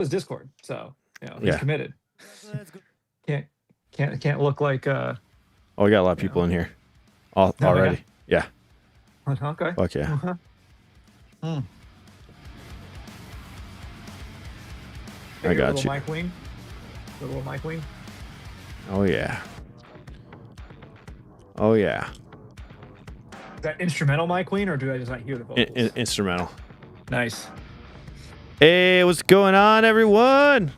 his Discord, so he's committed. Can't look like. Oh, we got a lot of people in here already. Yeah. Okay. Fuck yeah. I got you. Mike Wing. Little Mike Wing. Oh yeah. Oh yeah. Is that instrumental Mike Queen, or do I just not hear the vocals? Instrumental. Nice. Hey, what's going on, everyone?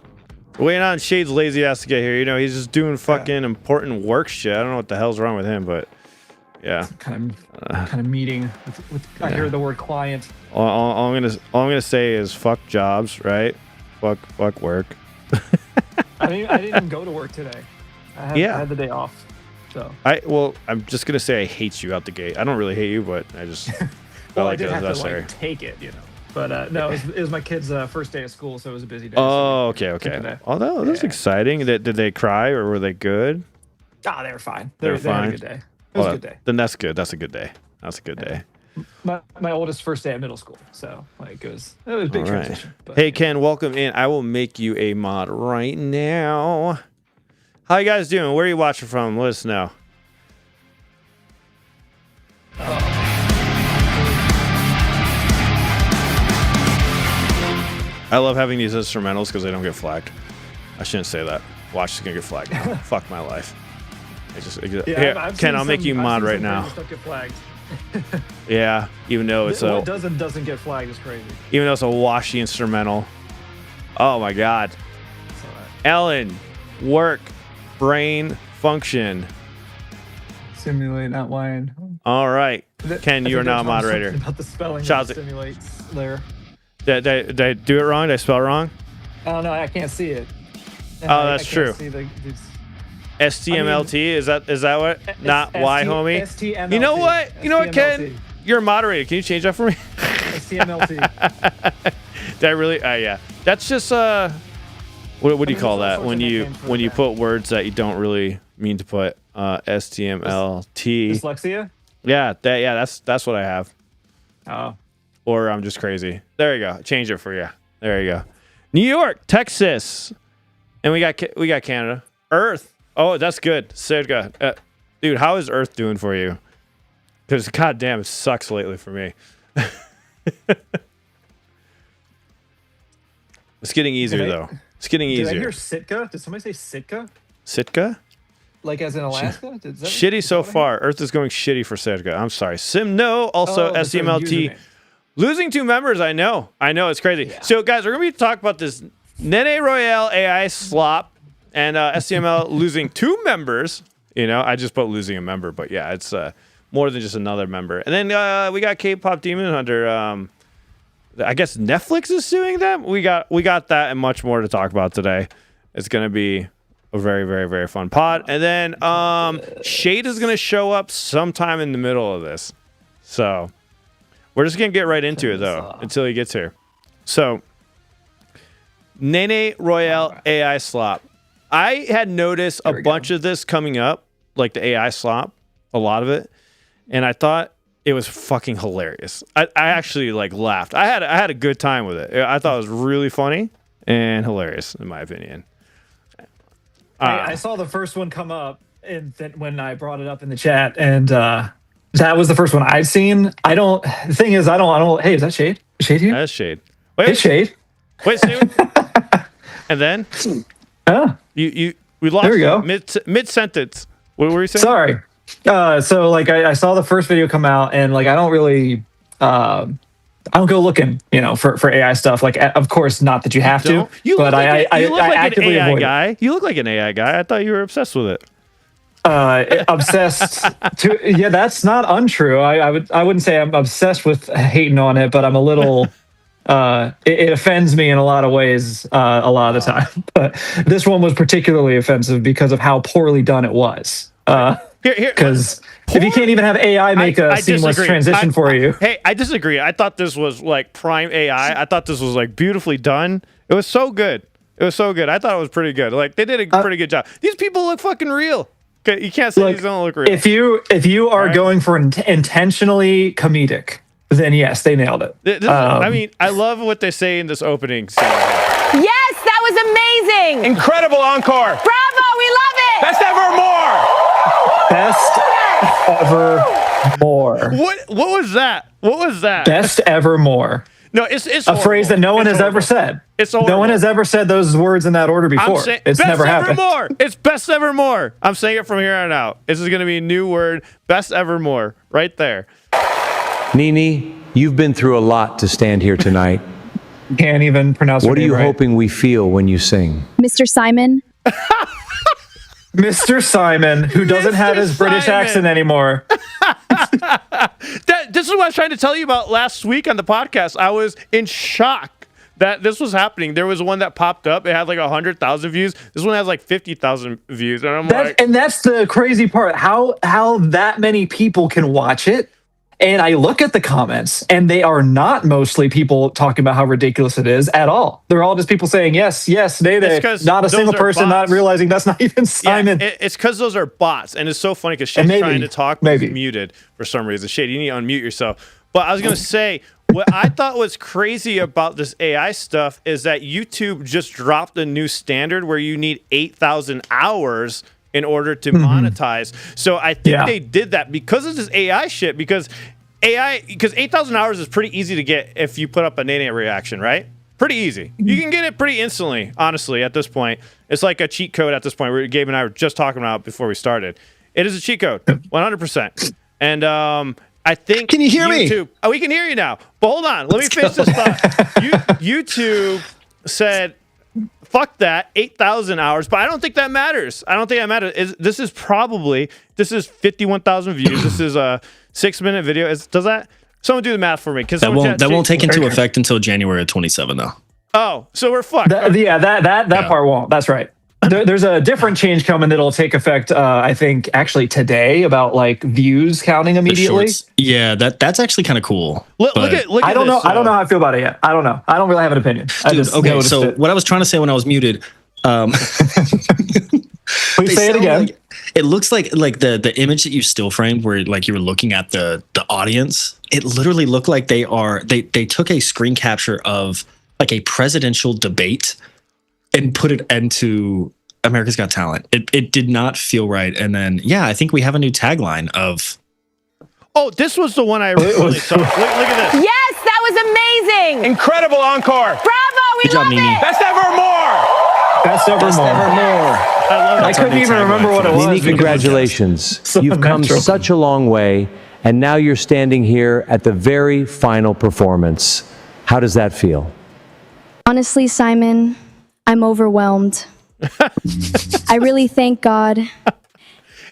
Waiting on Shade's lazy ass to get here. He's just doing fucking important work shit. I don't know what the hell's wrong with him, but yeah. Kind of meeting with I hear the word client. All I'm gonna say is fuck jobs, right? Fuck work. I didn't even go to work today. I had the day off. So I'm just gonna say I hate you out the gate. I don't really hate you, but I just I did have to take it, But no, it was my kid's first day of school, so it was a busy day. Oh, okay. Oh, no, that's exciting. Did they cry or were they good? Ah, they were fine. They were fine. Had a good day. It was a good day. Then that's good. That's a good day. That's a good day. My oldest first day at middle school, so it was a big transition. But, hey Ken, welcome in. I will make you a mod right now. How you guys doing? Where are you watching from? Let us know. I love having these instrumentals because they don't get flagged. I shouldn't say that. Watch is gonna get flagged now. Fuck my life. Ken, I'll make you mod right now. Stuff get flagged. Yeah, even though it's what doesn't get flagged is crazy. Even though it's a washy instrumental. Oh my god. Ellen, work, brain, function. Simulate outline. All right, Ken, you are now a moderator. About the spelling of simulates there. Did I do it wrong? Did I spell it wrong? I don't know. I can't see it. That's true. STMLT, is that what? Not Y, homie. STMLT. You know what? You know what, Ken? You're a moderator. Can you change that for me? STMLT. Did I really? Yeah. That's just what do you call that when you put words that you don't really mean to put? STMLT. Dyslexia. Yeah. That's what I have. Oh. Or I'm just crazy. There you go. Change it for you. There you go. New York, Texas, and we got Canada. Earth. Oh, that's good. Serga. Dude, how is Earth doing for you? Because goddamn, it sucks lately for me. It's getting easier though. It's getting easier. Did I hear Sitka? Did somebody say Sitka? Sitka? Like as in Alaska? Shitty so far. Earth is going shitty for Sitka. I'm sorry. No. Also, STMLT. Losing 2 members. I know. It's crazy. Yeah. So, guys, we're going to be talking about this Nene Royal AI SLOP and STML losing 2 members. I just put losing a member, but yeah, it's more than just another member. And then we got K-pop Demon Hunter. I guess Netflix is suing them. We got that and much more to talk about today. It's going to be a very, very, very fun pod. And then Shade is going to show up sometime in the middle of this. So we're just going to get right into it, though, until he gets here. So Nene Royal AI SLOP. I had noticed a bunch of this coming up, like the AI SLOP, a lot of it. And I thought it was fucking hilarious. I actually laughed. I had a good time with it. I thought it was really funny and hilarious, in my opinion. I saw the first one come up when I brought it up in the chat, and that was the first one I'd seen. The thing is, I don't. Hey, is that Shade? Is Shade here? That's Shade. Wait, hey, Shade. Wait, Steven. And then we lost. There we go. Mid sentence. What were you saying? Sorry. So I saw the first video come out, and I don't really I don't go looking, for AI stuff. Of course, not that you have to, but I actively avoid it. You look like an AI guy. I thought you were obsessed with it. Obsessed yeah, that's not untrue. I wouldn't say I'm obsessed with hating on it, but I'm a little it offends me in a lot of ways a lot of the time. But this one was particularly offensive because of how poorly done it was. Because if you can't even have AI make a seamless transition for you. Hey, I disagree. I thought this was prime AI. I thought this was beautifully done. It was so good. I thought it was pretty good. They did a pretty good job. These people look fucking real. You can't say these don't look real. If you are going for intentionally comedic, then yes, they nailed it. I mean, I love what they say in this opening scene. Yes, amazing. Incredible encore. Bravo, we love it. Best ever more. Best ever more. What was that? What was that? Best ever more. No, it's A horrible. phrase that no one It's has ever horrible. said. It's horrible. No one has ever said those words in that order before. I'm saying, It's best never ever happened. more. It's best ever more. I'm saying it from here on out. This is going to be a new word. Best ever more. Right there. Nene, you've been through a lot to stand here tonight. Can't even pronounce What her are name you right. hoping we feel when you sing? Mr. Simon, Mr. Simon, who doesn't have his British Simon. accent anymore. This is what I was trying to tell you about last week on the podcast. I was in shock that this was happening. There was one that popped up. It had like 100,000 views. This one has like 50,000 views. And I'm like, And that's the crazy part. How that many people can watch it. And I look at the comments, and they are not mostly people talking about how ridiculous it is at all. They're all just people saying, yes, Nene. It's 'cause Not a those single are person bots. not realizing that's not even Simon. yeah, it's because those are bots. And it's so funny because she's And maybe- trying to talk, but maybe. it's muted for some reason. Shady, you need to unmute yourself. But I was going to say, what I thought was crazy about this AI stuff is that YouTube just dropped a new standard where you need 8,000 hours in order to monetize. So I think they did that because of this AI shit, because 8,000 hours is pretty easy to get if you put up a Nene reaction, right? Pretty easy. You can get it pretty instantly, honestly, at this point. It's like a cheat code at this point where Gabe and I were just talking about before we started. It is a cheat code, 100%. And I think Can you hear me? YouTube, oh, we can hear you now. But hold on. Let me finish this thought. YouTube said, fuck that, 8,000 hours. But I don't think that matters. I don't think that matters. This is 51,000 views. This is a 6-minute video. Does that? Someone do the math for me. That won't take into effect until January of 27, though. Oh, so we're fucked. That part won't. That's right. There's a different change coming that'll take effect, I think, actually today about like views counting The immediately. shorts. Yeah, that's actually kind of cool. Look but- at I don't know. this, I don't know how I feel about it yet. I don't know. I don't really have an opinion. I Dude, just okay, noticed so it. what I was trying to say when I was muted, Please they say it sound again. like- it looks like the image that you still framed where like you were looking at the audience, it literally looked like they took a screen capture of like a presidential debate and put it into America's Got Talent. It did not feel right. And then I think we have a new tagline of Oh, this was the one I really saw. Look at this. Yes, that was amazing. Incredible encore. Bravo, we Good job, love Nene. it. Best ever more. Best ever more. evermore. I love I that. couldn't even remember what it was. Nene, because congratulations. so You've come natural. such a long way, and now you're standing here at the very final performance. How does that feel? honestly, Simon, I'm overwhelmed. I really thank God.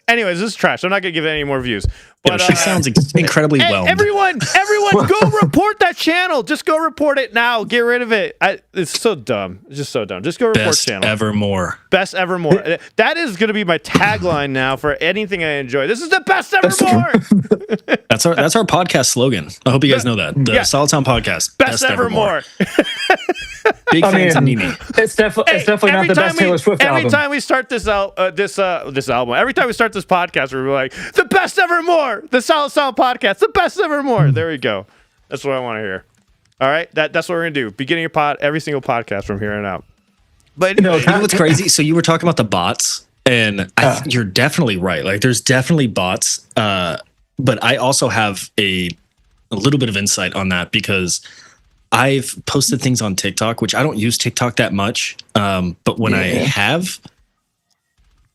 Anyways, this is trash. I'm not gonna give it any more views. Yeah, But she sounds incredibly hey, well. everyone, go report that channel. Just go report it now. Get rid of it. It's so dumb. It's just so dumb. Just go report Best channel. evermore. Best evermore. That is going to be my tagline now for anything I enjoy. This is the best evermore. That's our podcast slogan. I hope you guys know that. The Yeah. Solid Town Podcast. Best evermore. Big I fans of mean, Nene. it's definitely not the best Taylor Swift every album. time we start this album, every time we start this podcast, we're like, the best evermore, the Solid Sound Podcast, the best evermore. There we go. That's what I want to hear. All right, that's what we're gonna do. Beginning of every single podcast from here on out. But You know, You know what's crazy? So you were talking about the bots, and you're definitely right. Like, there's definitely bots, but I also have a little bit of insight on that because I've posted things on TikTok, which I don't use TikTok that much, but when I have,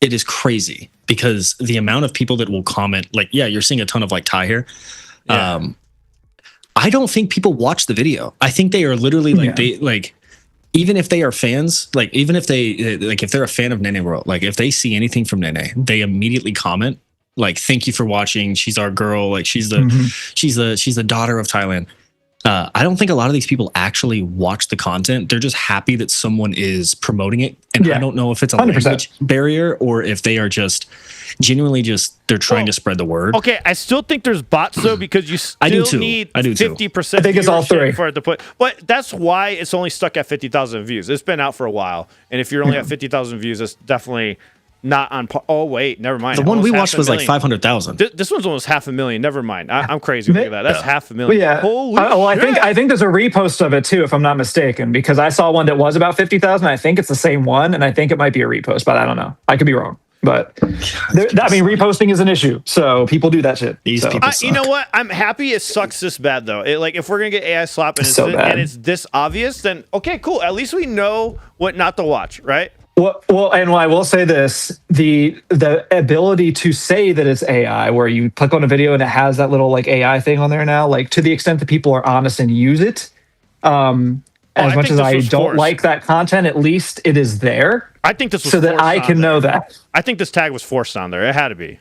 it is crazy because the amount of people that will comment, like, yeah, you're seeing a ton of like Ty here. Yeah. I don't think people watch the video. I think they are literally like they like. Even if they are fans, like even if they like if they're a fan of Nene Royal, like if they see anything from Nene, they immediately comment like, "Thank you for watching. She's our girl. Like she's the she's the daughter of Thailand." I don't think a lot of these people actually watch the content. They're just happy that someone is promoting it, and I don't know if it's a 100%. language barrier or if they are just genuinely they're trying to spread the word. okay, I still think there's bots though because you I do still too. need I do too. 50%. I think it's all three. for it to put. But that's why it's only stuck at 50,000 views. It's been out for a while, and if you're only at 50,000 views, it's definitely not on par. Oh wait, never mind. The one we watched was like 500,000. 500,000. This one's almost 500,000. Never mind. I'm crazy. Look at that. That's 500,000. Well, yeah. Holy Well, shit. I think there's a repost of it too, if I'm not mistaken, because I saw one that was about 50,000. I think it's the same one, and I think it might be a repost, but I don't know. I could be wrong. But I mean, reposting is an issue, so people do that shit. These so. people You know what? I'm happy it sucks this bad though. Like if we're gonna get AI slop and it's this obvious, then okay, cool. At least we know what not to watch, right? Well, and I will say this: the ability to say that it's AI, where you click on a video and it has that little like AI thing on there now, like to the extent that people are honest and use it. As much as I don't like that content, at least it is there. I think this was so that I can know that. I think this tag was forced on there. It had to be.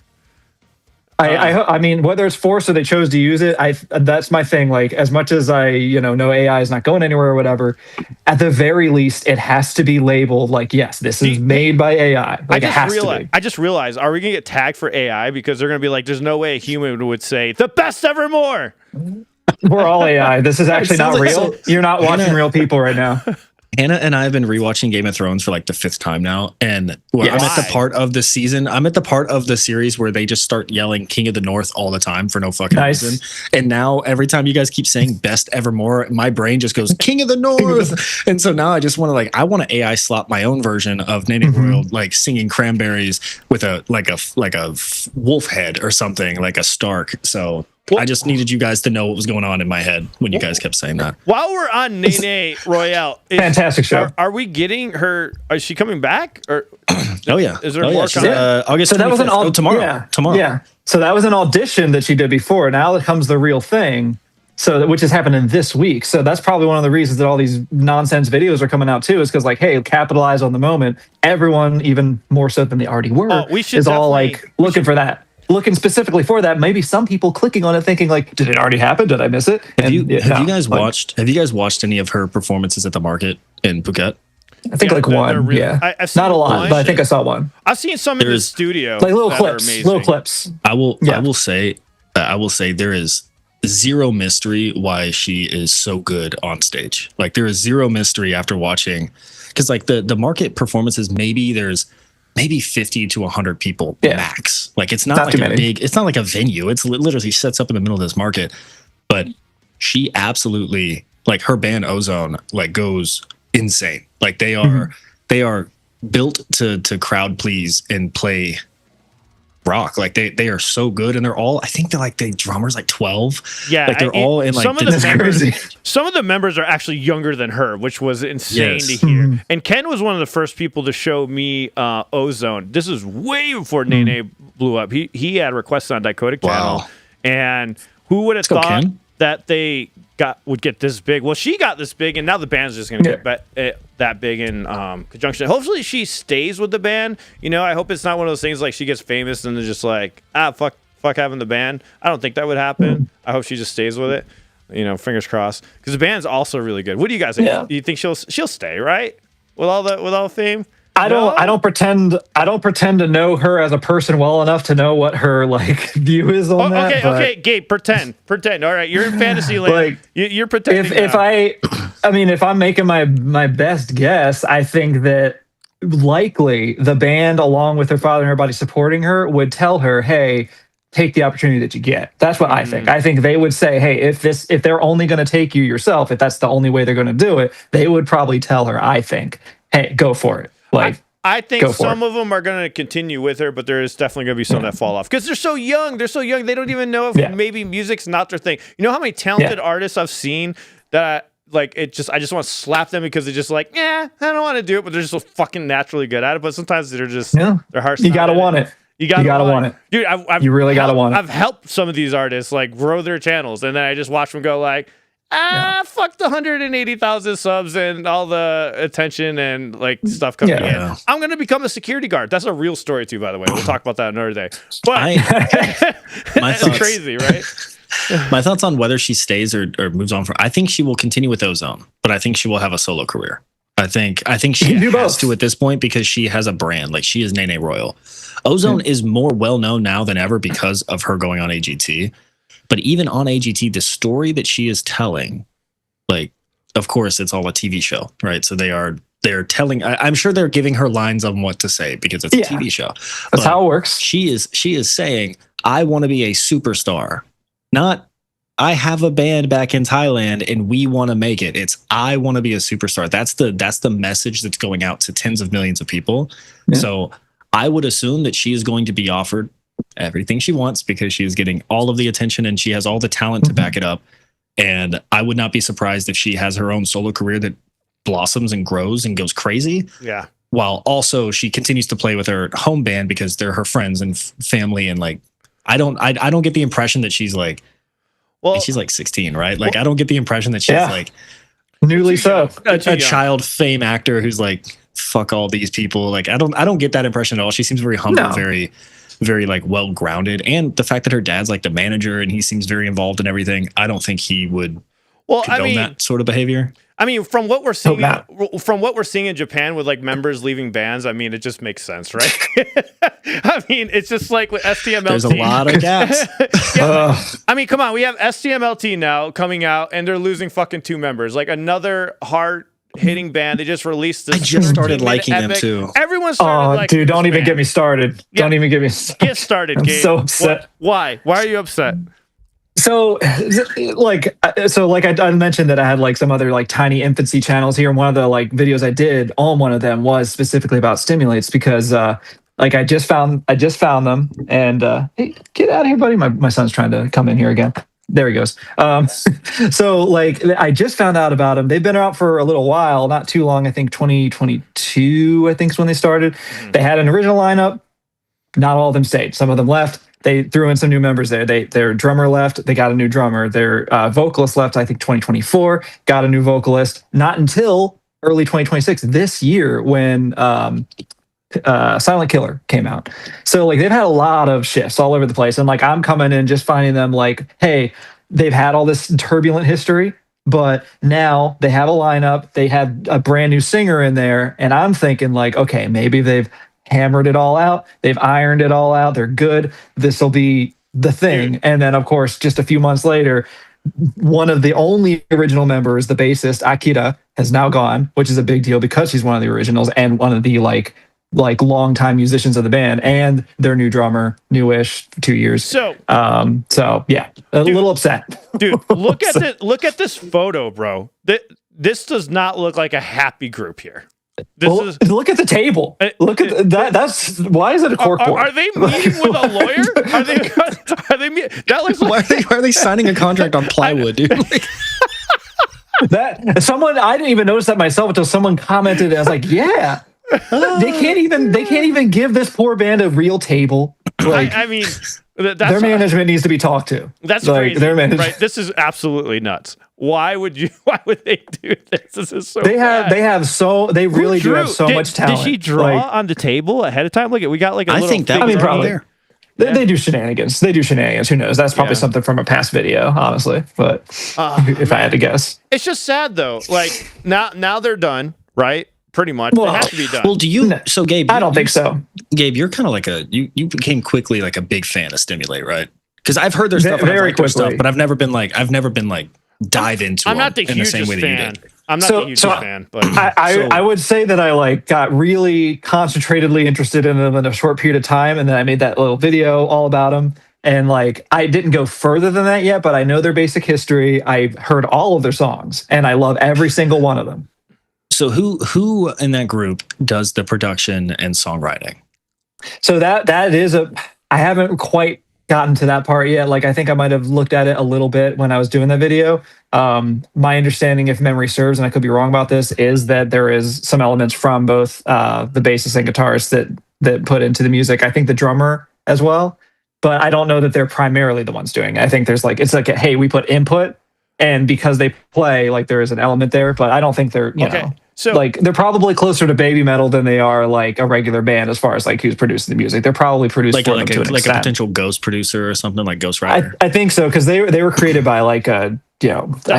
I mean, whether it's forced or they chose to use it, that's my thing. Like, as much as I, know AI is not going anywhere or whatever, at the very least, it has to be labeled like, yes, this is made by AI. Like, it has to be. I just realized, are we going to get tagged for AI? Because they're going to be like, there's no way a human would say, the best ever more. We're all AI. This is actually not real. You're not watching real people right now. Hannah and I have been rewatching Game of Thrones for like the 5th time now, and I'm at the part of the season. I'm at the part of the series where they just start yelling "King of the North" all the time for no fucking reason. And now every time you guys keep saying "Best Evermore," my brain just goes "King of the North." And so now I just want to I want to AI slop my own version of Nene Royal, like singing Cranberries with a wolf head or something, like a Stark. So. I just needed you guys to know what was going on in my head when you guys kept saying that. While we're on Nene Royale, fantastic show. Are we getting her? Is she coming back? Or oh yeah, is there more coming? August? So that was an tomorrow. Yeah, tomorrow. Yeah. So that was an audition that she did before. Now it comes the real thing. So which is happening this week. So that's probably one of the reasons that all these nonsense videos are coming out too. Is because hey, capitalize on the moment. Everyone, even more so than they already were, is all looking for that. Looking specifically for that, maybe some people clicking on it thinking did it already happen? Did I miss it? Have you guys watched any of her performances at the market in Phuket? I think one. I've not a lot, but I think I saw one. I've seen some in the studio, like little clips. I will say there is zero mystery why she is so good on stage. Like there is zero mystery after watching, because the market performances, maybe 50 to 100 people max. Like it's not like a big, it's not like a venue. It's literally sets up in the middle of this market. But she absolutely, her band Ozone, goes insane. Like they are built to crowd please and play rock. Like they are so good, and they're all, I think the drummer's 12. Yeah, they're all in some of the members are actually younger than her, which was insane to hear. And Ken was one of the first people to show me Ozone. This is way before Nene blew up. He had requests on Dakota channel, and who would have thought that they would get this big? Well, she got this big, and now the band's just going to get that big in conjunction. Hopefully she stays with the band. I hope it's not one of those things she gets famous and they're just fuck having the band. I don't think that would happen. I hope she just stays with it. Fingers crossed, because the band's also really good. What do you guys think? Do you think she'll stay, right? With all the fame? I don't pretend to know her as a person well enough to know what her view is on that. Okay, Gabe, pretend. All right, you're in fantasy land. You're pretending. If I'm making my best guess, I think that likely the band, along with her father and everybody supporting her, would tell her, "Hey, take the opportunity that you get." That's what I think. I think they would say, "Hey, if they're only going to take you yourself, if that's the only way they're going to do it, they would probably tell her, I think, hey, go for it." I think some of them are going to continue with her, but there is definitely going to be some that fall off because they're so young. They don't even know if maybe music's not their thing. You know how many talented artists I've seen that I just want to slap them because they're just I don't want to do it, but they're just so fucking naturally good at it. But sometimes they're just their heart's you gotta want it. You gotta want it, dude. You really gotta want it. I've helped some of these artists grow their channels, and then I just watch them go fuck the 180,000 subs and all the attention and stuff coming in. I'm gonna become a security guard. That's a real story too, by the way. We'll talk about that another day. But it's crazy, right? My thoughts on whether she stays or moves on I think she will continue with Ozone, but I think she will have a solo career. I think she has to at this point because she has a brand. She is Nene Royal. Ozone is more well known now than ever because of her going on AGT. But even on AGT, the story that she is telling, of course, it's all a TV show, right? So they are they're telling. I'm sure they're giving her lines on what to say because it's a TV show. That's how it works. She is saying, "I want to be a superstar," not "I have a band back in Thailand and we want to make it." It's "I want to be a superstar." That's the message that's going out to tens of millions of people. Yeah. So I would assume that she is going to be offered everything she wants because she is getting all of the attention and she has all the talent to back it up. And I would not be surprised if she has her own solo career that blossoms and grows and goes crazy. Yeah. While also she continues to play with her home band because they're her friends and family. And like, I don't get the impression that she's like, well, she's like 16, right? Like, I don't get the impression that she's like newly so a child fame actor who's like, fuck all these people. Like, I don't get that impression at all. She seems very humble, very, very like well grounded. And the fact that her dad's like the manager and he seems very involved in everything, I don't think he would condone that sort of behavior. I mean, from what we're seeing in Japan with like members leaving bands, I mean, it just makes sense, right? I mean, it's just like with STMLT. There's a lot of gaps. I mean, come on, we have STMLT now coming out, and they're losing fucking 2 members. Like another hard-hitting band. They just released this. I just started liking them too. Everyone started liking dude, don't this even band. get me started. Yeah. Don't even get me started. Get started, I'm Gabe. so upset. Why? Why are you upset? So like I mentioned that I had like some other like tiny infancy channels here, and one of the like videos I did on one of them was specifically about stimulates because like I just found them, and hey, get out of here, buddy. My son's trying to come in here again. There he goes. So like I just found out about them. They've been out for a little while, not too long. I think 2022, I think is when they started. They had an original lineup. Not all of them stayed. Some of them left. They threw in some new members there. Their drummer left. They got a new drummer. Their vocalist left, I think, 2024. Got a new vocalist. Not until early 2026, this year, when Silent Killer came out. So like they've had a lot of shifts all over the place. And like I'm coming in just finding them like, hey, they've had all this turbulent history, but now they have a lineup. They had a brand new singer in there. And I'm thinking like, okay, maybe they've hammered it all out. They've ironed it all out. They're good. This will be the thing. And then, of course, just a few months later, one of the only original members, the bassist Akira, has now gone, which is a big deal because she's one of the originals and one of the like longtime musicians of the band, and their new drummer, newish, 2 years. So yeah, little upset. Dude, look at this photo, bro. This does not look like a happy group here. Look at the table. Look at that. That's why is it a corkboard? Are they meeting with a lawyer? Are they? That looks like, why are they signing a contract on plywood, dude? That someone, I didn't even notice that myself until someone commented. I was like, yeah, they can't even give this poor band a real table. Like, I mean, their management needs to be talked to. That's like, crazy, right? This is absolutely nuts. Why would they do this? This is so. They really do have so much talent. Did she draw on the table ahead of time? Look, we got like a little. I think that was probably there. They do shenanigans. Who knows? That's probably something from a past video, honestly. But if I had to guess, it's just sad though. Like now they're done, right? Pretty much. Well, they have to be done. Well, do you? So, Gabe, I don't think so. Gabe, you're kind of like you became quickly like a big fan of Stimulate, right? Because I've heard their stuff, very quickly, stuff, but I've never been like dive into. I'm not the hugest fan. I'm not the hugest fan, but I would say that I like got really concentratedly interested in them in a short period of time, and then I made that little video all about them. And like I didn't go further than that yet, but I know their basic history. I've heard all of their songs, and I love every single one of them. So who in that group does the production and songwriting? So that is I haven't quite gotten to that part yet. Like I think I might have looked at it a little bit when I was doing that video. My understanding, if memory serves, and I could be wrong about this, is that there is some elements from both the bassist and guitarist that put into the music. I think the drummer as well, but I don't know that they're primarily the ones doing it. I think there's hey, we put input, and because they play, like there is an element there, but I don't think they're you know. So like they're probably closer to baby metal than they are like a regular band as far as like who's producing the music. They're probably produced like a potential ghost producer or something, like Ghost Rider. I think so, because they were created by like I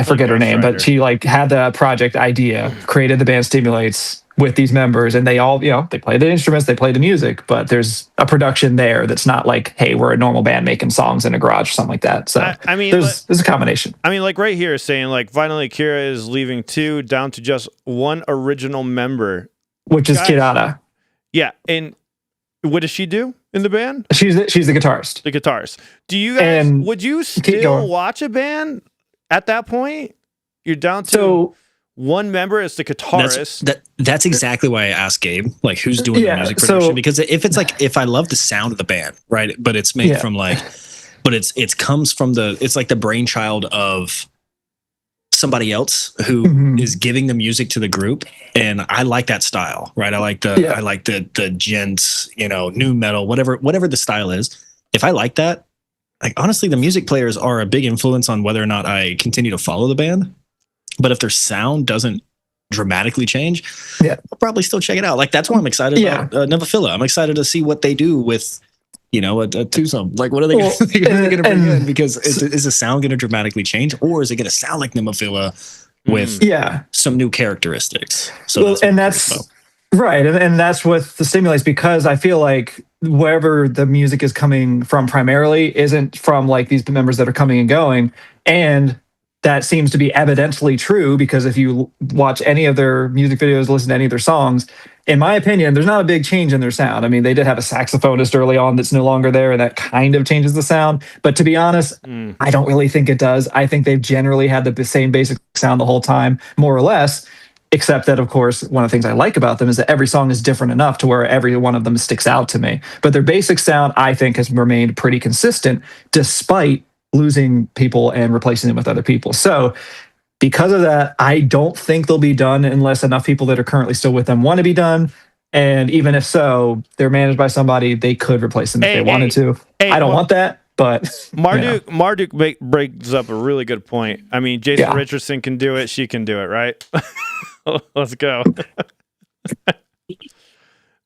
forget her name, but she like had the project idea, created the band Stimulates, with these members, and they all, they play the instruments, they play the music, but there's a production there that's not like, hey, we're a normal band making songs in a garage or something like that. So I mean, there's a combination. I mean, like right here is saying like finally Akira is leaving 2 down to just 1 original member, which is Kirata. Yeah, and what does she do in the band? She's the guitarist. The guitarist. Do you guys? Would you still watch a band at that point? You're down to 1 member as the guitarist. That's exactly why I asked Gabe, like, who's doing the music production? Because if it's like, if I love the sound of the band, right, but it's made from like, but it comes from it's like the brainchild of somebody else who is giving the music to the group, and I like that style, right? I like the gents, new metal, whatever the style is. If I like that, like, honestly, the music players are a big influence on whether or not I continue to follow the band. But if their sound doesn't dramatically change, I'll probably still check it out. Like, that's why I'm excited about Nevaphila. I'm excited to see what they do with, a twosome. Like, what are they going to bring in? Because is the sound going to dramatically change, or is it going to sound like Nevaphila with some new characteristics? So that's right, and that's what the stimulates, because I feel like wherever the music is coming from primarily isn't from like these members that are coming and going, and that seems to be evidently true, because if you watch any of their music videos, listen to any of their songs, in my opinion, there's not a big change in their sound. I mean, they did have a saxophonist early on that's no longer there, and that kind of changes the sound. But to be honest, I don't really think it does. I think they've generally had the same basic sound the whole time, more or less, except that, of course, one of the things I like about them is that every song is different enough to where every one of them sticks out to me. But their basic sound, I think, has remained pretty consistent despite losing people and replacing them with other people. So because of that, I don't think they'll be done unless enough people that are currently still with them want to be done. And even if so, they're managed by somebody, they could replace them if they wanted to. I don't want that, but Marduk brings up a really good point. I mean, Jason Richardson can do it. She can do it, right? Let's go.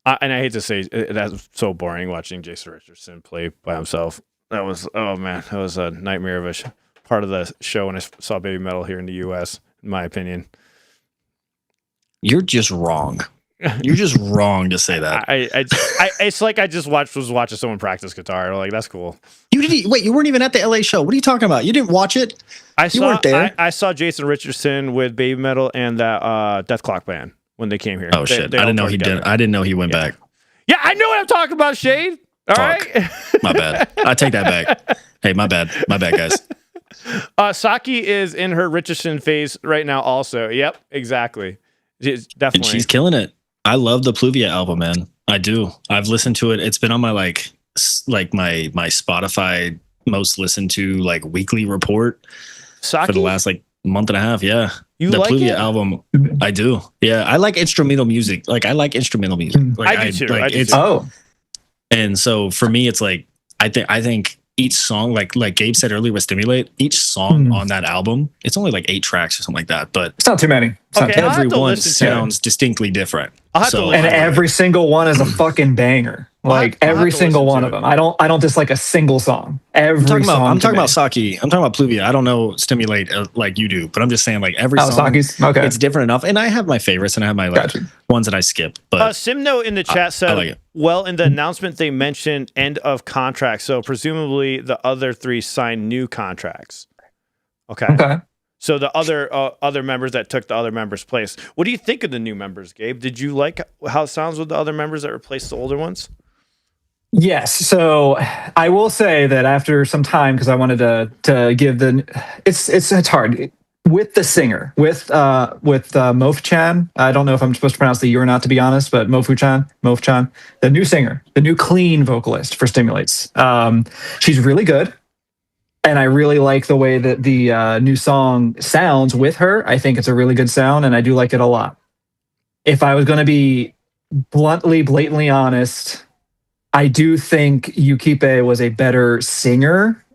And I hate to say, that's so boring watching Jason Richardson play by himself. That was, that was a nightmare of a part of the show when I saw Baby Metal here in the U.S., in my opinion. You're just wrong. You're just wrong to say that. It's like I just was watching someone practice guitar. Like, that's cool. Wait, you weren't even at the LA show. What are you talking about? You didn't watch it? You weren't there. I saw Jason Richardson with Baby Metal and that Death Clock band when they came here. Oh, shit. I didn't know he did. I didn't know he went back. Yeah, I know what I'm talking about, Shade. All right. My bad. I take that back. Hey, my bad. My bad, guys. Saki is in her Richardson phase right now also. Yep, exactly. Definitely. And she's killing it. I love the Pluvia album, man. I do. I've listened to it. It's been on my my Spotify most listened to weekly report for the last month and a half. Yeah. You the like Pluvia it? album. I do. Yeah. I like instrumental music. I like instrumental music. I do too. And so for me, it's I think each song, like Gabe said earlier with Stimulate, each song on that album, it's only 8 tracks or something like that. But it's not too many. Every one sounds distinctly different. And every single one is a fucking banger. Every single one of them. I don't dislike a single song. I'm talking about Saki. I'm talking about Pluvia. I don't know Stimulate like you do, but I'm just saying every song, Saki's? Okay. It's different enough. And I have my favorites and I have my ones that I skip. But Simno in the chat said, like it. Well, in the announcement they mentioned end of contract, so presumably the other 3 signed new contracts. Okay. So the other members that took the other members' place. What do you think of the new members, Gabe? Did you like how it sounds with the other members that replaced the older ones? Yes. So I will say that after some time, because I wanted to give it's hard with the singer with Mof-chan. I don't know if I'm supposed to pronounce the U or not, to be honest, but Mof-chan, the new singer, the new clean vocalist for Stimulates. She's really good. And I really like the way that the new song sounds with her. I think it's a really good sound, and I do like it a lot. If I was going to be blatantly honest, I do think Yukipe was a better singer,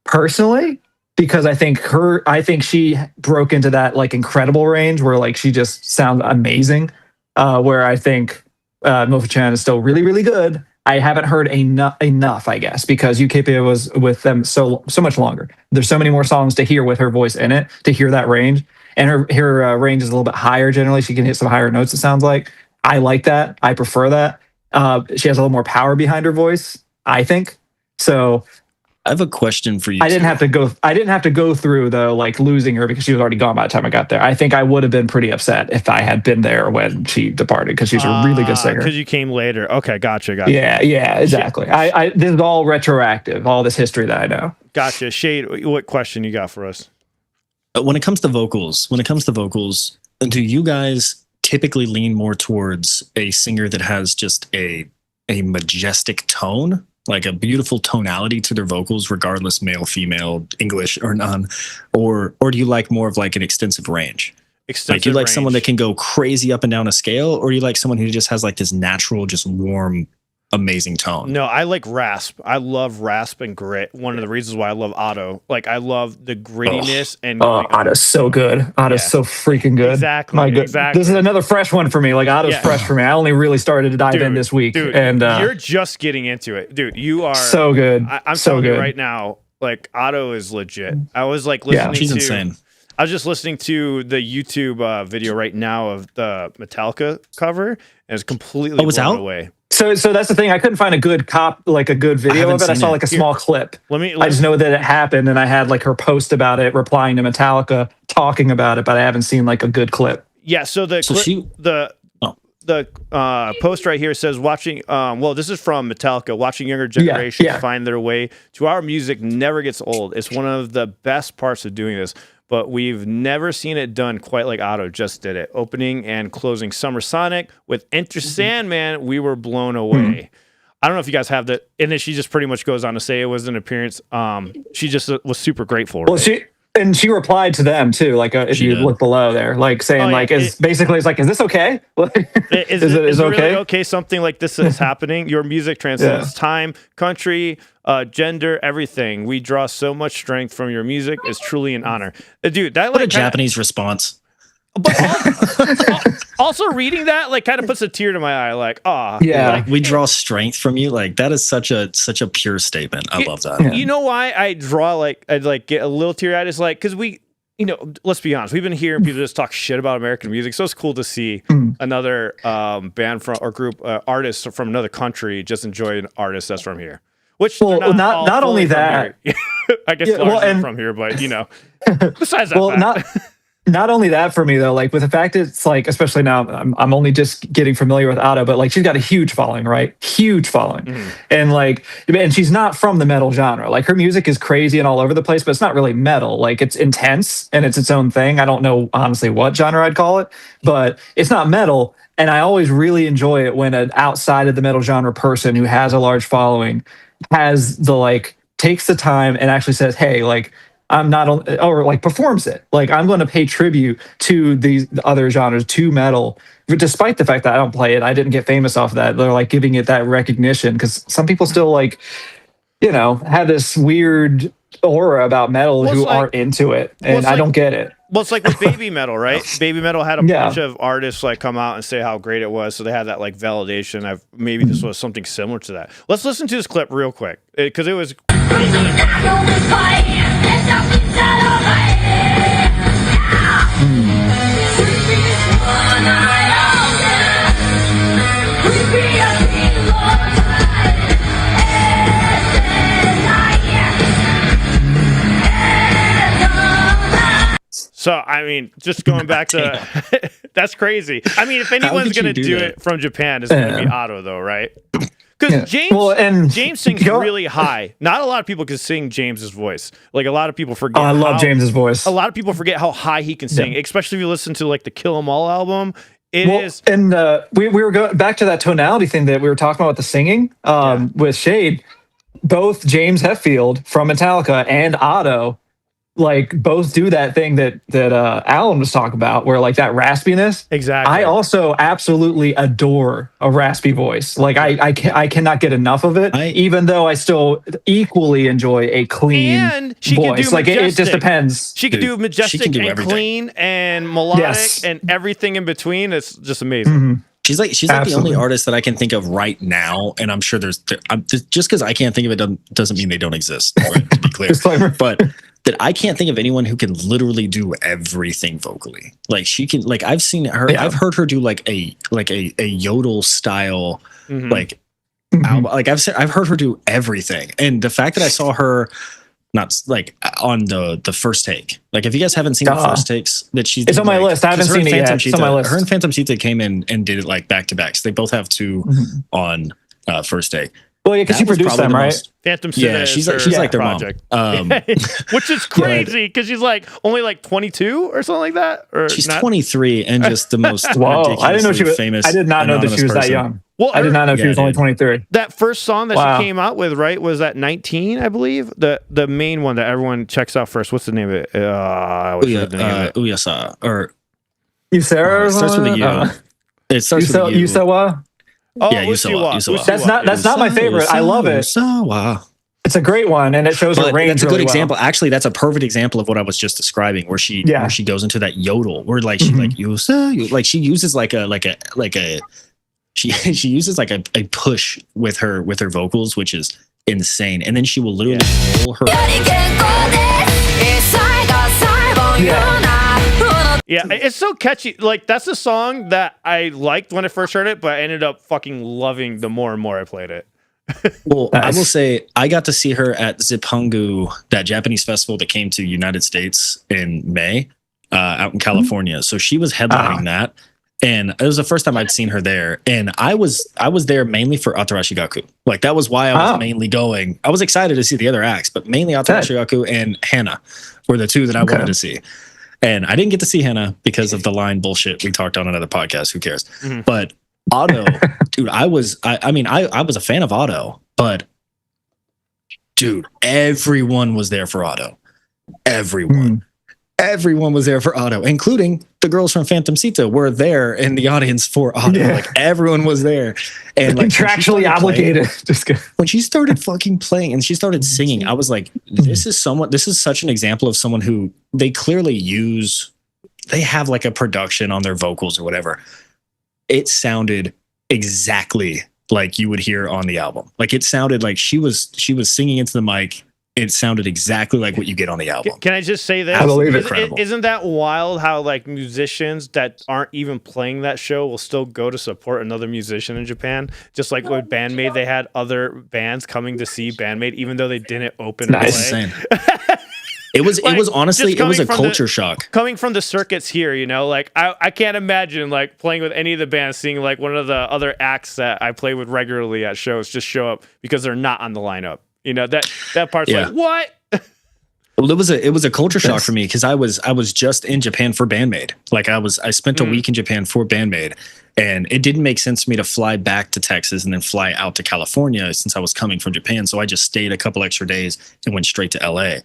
personally, because I think she broke into that incredible range where she just sounds amazing. Where I think Mofa-chan is still really, really good. I haven't heard enough, I guess, because UKP was with them so much longer. There's so many more songs to hear with her voice in it, to hear that range. and her range is a little bit higher. Generally, she can hit some higher notes. It sounds like. I like that. I prefer that. She has a little more power behind her voice, I think. So I have a question for you. I didn't have to go through though, like losing her because she was already gone by the time I got there. I think I would have been pretty upset if I had been there when she departed because she's a really good singer. Because you came later. Okay, gotcha. Yeah, exactly. I this is all retroactive, all this history that I know. Gotcha. Shade, what question you got for us? When it comes to vocals, do you guys typically lean more towards a singer that has just a majestic tone, like a beautiful tonality to their vocals, regardless male, female, English or none, or do you like more of like an extensive range? Like you like someone that can go crazy up and down a scale, or do you like someone who just has like this natural, just warm, amazing tone? No, I like rasp. I love rasp and grit. One of the reasons why I love Otto. Like I love the grittiness and Otto's so good. Otto's so freaking good. Exactly. Exactly. This is another fresh one for me. Like Otto's fresh for me. I only really started to dive in this week. Dude, and you're just getting into it. Dude, you are so good. I'm so telling good you right now, like Otto is legit. I was like listening she's insane. I was just listening to the YouTube video right now of the Metallica cover, and it's completely blown away. So that's the thing. I couldn't find a good video of it. I saw like a small clip. I just know that it happened, and I had like her post about it, replying to Metallica, talking about it, but I haven't seen like a good clip. Yeah. So the post right here says watching. Well, this is from Metallica. Watching younger generations find their way to our music never gets old. It's one of the best parts of doing this. But we've never seen it done quite like Otto just did it. Opening and closing Summer Sonic with Enter Sandman, we were blown away. I don't know if you guys have that. And then she just pretty much goes on to say it was an appearance. She just was super grateful. Right? Well, she replied to them too. Like if you look below there, like saying is this okay? Is it okay? Really okay? Something like this is happening. Your music transcends time, country, gender, everything. We draw so much strength from your music. It's truly an honor, dude. That what a Japanese response. But also reading that like kind of puts a tear to my eye. Like, we draw strength from you. Like that is such a pure statement. I love that. You know why I draw I'd get a little teary eyed? Is like because we, let's be honest, we've been hearing people just talk shit about American music, so it's cool to see another band from or group artists from another country just enjoy an artist that's from here. Which not only that, I guess from here, but besides that. Not only that for me though, like with the fact that it's like, especially now, I'm only just getting familiar with Otto, but like she's got a huge following, right? Huge following, and she's not from the metal genre. Like her music is crazy and all over the place, but it's not really metal. Like it's intense and it's its own thing. I don't know honestly what genre I'd call it, but it's not metal. And I always really enjoy it when an outside of the metal genre person who has a large following has takes the time and actually says, hey, like. I'm not or like performs it. Like I'm going to pay tribute to these other genres, to metal, despite the fact that I don't play it. I didn't get famous off of that. They're like giving it that recognition because some people still have this weird aura about metal who aren't into it, and I don't get it. Well, it's like with Baby Metal, right? Baby Metal had a bunch of artists come out and say how great it was, so they had that validation. Maybe this was something similar to that. Let's listen to this clip real quick because it was. So, I mean, just going back to that's crazy. I mean, if anyone's going to do it from Japan, it's going to be Otto, though, right? Because James sings really high. Not a lot of people can sing James's voice. Like a lot of people forget. I love James's voice. A lot of people forget how high he can sing, especially if you listen to the Kill 'Em All album. It is. And we were going back to that tonality thing that we were talking about with the singing with Shade. Both James Hetfield from Metallica and Otto both do that thing that Alan was talking about, where that raspiness. Exactly. I also absolutely adore a raspy voice. I cannot get enough of it, even though I still equally enjoy a clean and she voice. Can do it just depends. She can do majestic and everything. Clean and melodic and everything in between. It's just amazing. Mm-hmm. She's the only artist that I can think of right now, and I'm sure there's just because I can't think of it doesn't mean they don't exist. Right, to be clear, but that I can't think of anyone who can literally do everything vocally. Like she can, like I've seen her, I've heard her do like a yodel style, like album. Like I've heard her do everything. And the fact that I saw her not like on the first take, like if you guys haven't seen the first takes that she's, it's on my list. I haven't seen it yet. It's on my list. Her and Phantom Cheetah came in and did it like back to back. So they both have two on first take. Well, yeah, because she produced them, right? Phantom Cheetah. Yeah, she's like their project. mom. Which is crazy because she's like only like 22 or something like that. Or she's 23 and just the most ridiculously I didn't know she was famous. I did not know that she was that young. Well, I did not know she was only 23. That first song that she came out with, right, was at 19, I believe. The main one that everyone checks out first. What's the name of it? Uyasa or Usera. It starts with a U. It starts with a U. Usawa. Oh, yeah, Usawa. That's not my favorite. I love it. Usawa. It's a great one, and it shows her range. That's a good really example. Actually, that's a perfect example of what I was just describing, where she goes into that yodel, where like she like Usa, like she uses she uses like a push with her vocals, which is insane. And then she will literally roll her. Yeah, it's so catchy. Like that's a song that I liked when I first heard it, but I ended up fucking loving the more and more I played it. Well, I will say I got to see her at Zipangu, that Japanese festival that came to United States in May, out in California. So she was headlining that, and it was the first time I'd seen her there. And I was there mainly for Atarashigaku. Like that was why I was mainly going. I was excited to see the other acts, but mainly Atarashigaku and Hannah were the two that I wanted to see. And I didn't get to see Hannah because of the line bullshit we talked on another podcast. Who cares? But Otto, dude, I was a fan of Otto, but dude, everyone was there for Otto. Everyone was there for Otto, including the girls from Phantom Cheetah were there in the audience for Otto. Yeah. Like everyone was there, and like contractually obligated. When she started fucking playing and she started singing, I was like, this is such an example of someone who they clearly they have like a production on their vocals or whatever. It sounded exactly like you would hear on the album. Like it sounded like she was singing into the mic. It sounded exactly like what you get on the album. Can I just say this? I believe it. Isn't that wild how like musicians that aren't even playing that show will still go to support another musician in Japan? Just like with Bandmade, they had other bands coming to see Bandmade even though they didn't open and play. It was honestly a culture shock. Coming from the circuits here, you know, like I can't imagine like playing with any of the bands, seeing like one of the other acts that I play with regularly at shows just show up because they're not on the lineup. You know, that part's like, what? Well, it was a culture shock for me because I was just in Japan for Bandmade. Like I spent a week in Japan for Bandmade, and it didn't make sense for me to fly back to Texas and then fly out to California since I was coming from Japan. So I just stayed a couple extra days and went straight to LA.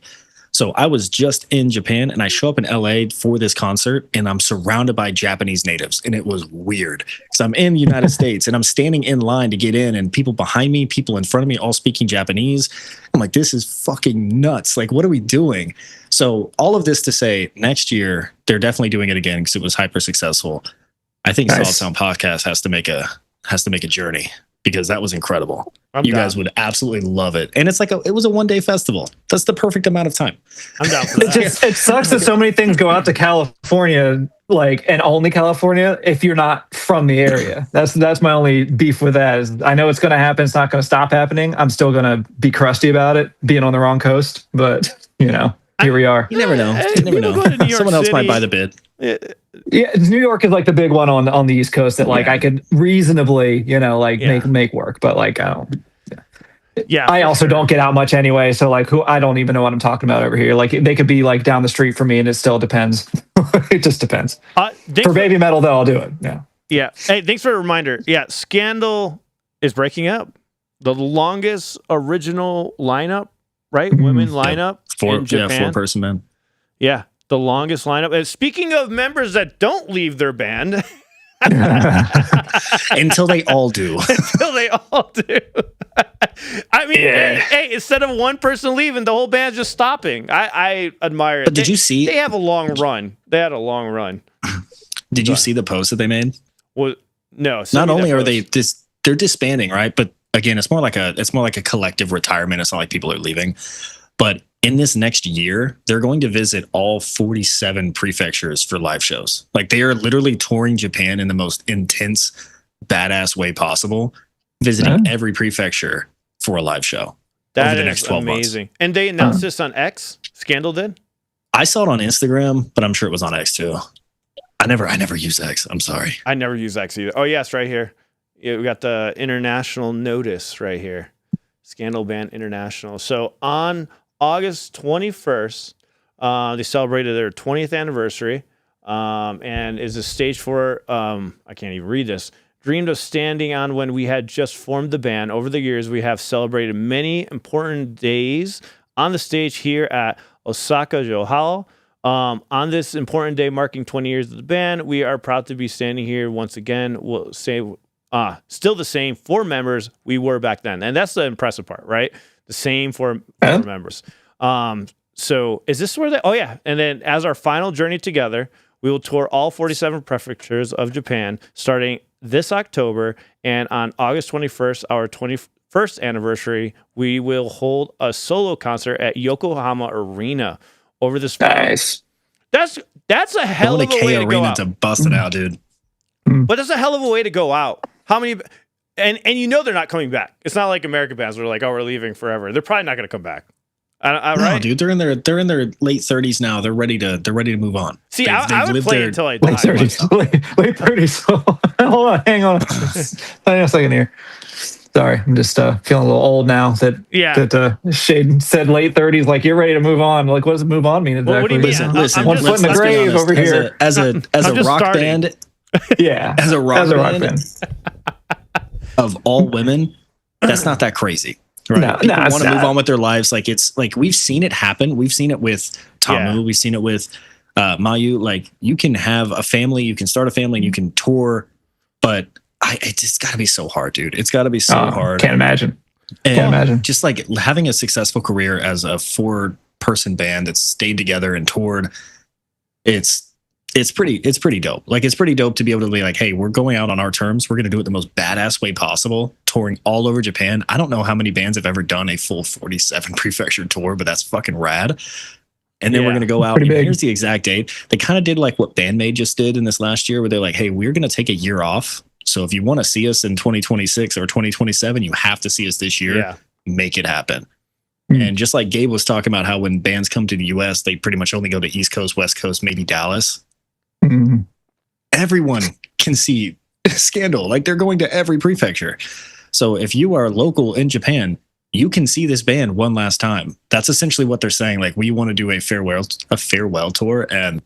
So I was just in Japan and I show up in LA for this concert and I'm surrounded by Japanese natives and it was weird. So I'm in the United States and I'm standing in line to get in and people behind me, people in front of me, all speaking Japanese. I'm like, this is fucking nuts. Like, what are we doing? So all of this to say next year, they're definitely doing it again because it was hyper successful. I think Solid Sound Podcast has to make a journey because that was incredible. You guys would absolutely love it. And it's like it was a one-day festival. That's the perfect amount of time. I'm down for that. It sucks that so many things go out to California, like, and only California if you're not from the area. That's my only beef with that is I know it's going to happen. It's not going to stop happening. I'm still going to be crusty about it being on the wrong coast, but you know, here we are. You never know. You never know. Someone else might buy the bid. Yeah, New York is like the big one on the East Coast that like I could reasonably, you know, like make work, but like I don't. Yeah, I also don't get out much anyway, so like I don't even know what I'm talking about over here. Like they could be like down the street for me, and it still depends. It just depends. For baby metal, though, I'll do it. Yeah. Hey, thanks for the reminder. Yeah, Scandal is breaking up. The longest original lineup, right? Women lineup in Japan. 4-person band. Yeah. The longest lineup. And speaking of members that don't leave their band. Until they all do. Until they all do. I mean, hey, instead of one person leaving, the whole band's just stopping. I admire it. But did you see? They have a long run. They had a long run. Did you see the post that they made? Well, no. Not only are they're disbanding, right? But again, it's more like a collective retirement. It's not like people are leaving. But in this next year, they're going to visit all 47 prefectures for live shows. Like they are literally touring Japan in the most intense, badass way possible, visiting every prefecture for a live show over the next 12 amazing. months. And they announced this on X. Scandal did. I saw it on Instagram, but I'm sure it was on X too. I never use X. I'm sorry. I never use X either. Oh yes, right here. Yeah, we got the international notice right here. Scandal Ban International. So on August 21st, they celebrated their 20th anniversary, and is a stage for, I can't even read this, dreamed of standing on when we had just formed the band. Over the years, we have celebrated many important days on the stage here at Osaka Johal. On this important day marking 20 years of the band, we are proud to be standing here once again. We'll say, still the same 4 members we were back then. And that's the impressive part, right? The same 4 members. So is this where they, oh yeah. And then as our final journey together, we will tour all 47 prefectures of Japan starting this October. And on August 21st, our 21st anniversary, we will hold a solo concert at Yokohama Arena over this fall. Nice. That's a hell of a way to go out. To bust it out, dude. But that's a hell of a way to go out. How many? And you know they're not coming back. It's not like American bands where like, oh, we're leaving forever. They're probably not going to come back. No, right? dude, they're in their late 30s now. They're ready to move on. See, I would play until I late die. 30s. Late 30s. Hold on, hang on. Hang on a second here. Sorry, I'm just feeling a little old now. That Shade said late 30s. Like you're ready to move on. Like what does move on mean exactly? Well, what do you mean? Listen. One foot in the grave over here. As a rock band. Yeah, as a rock band of all women, that's not that crazy. Right? No, People want to move on with their lives. Like it's like we've seen it happen. We've seen it with Tamu. Yeah. We've seen it with Mayu. Like you can have a family, you can start a family, and you can tour, but it's got to be so hard, dude. It's got to be so hard. Can't imagine. Just like having a successful career as a 4-person band that stayed together and toured. It's pretty dope. Like it's pretty dope to be able to be like, hey, we're going out on our terms. We're going to do it the most badass way possible, touring all over Japan. I don't know how many bands have ever done a full 47 prefecture tour, but that's fucking rad. And then we're going to go out. And here's the exact date. They kind of did like what Bandmade just did in this last year, where they're like, hey, we're going to take a year off. So if you want to see us in 2026 or 2027, you have to see us this year. Yeah. Make it happen. And just like Gabe was talking about how when bands come to the US, they pretty much only go to East Coast, West Coast, maybe Dallas. Everyone can see Scandal. Like they're going to every prefecture. So if you are local in Japan, you can see this band one last time. That's essentially what they're saying. Like we want to do a farewell tour, and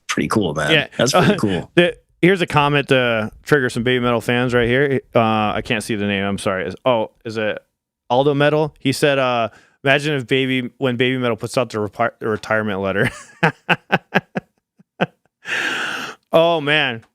pretty cool, man. Yeah, that's pretty cool. Here's a comment to trigger some Baby Metal fans right here. I can't see the name. I'm sorry. Is it Aldo Metal? He said, imagine if when Baby Metal puts out the retirement letter. Oh man.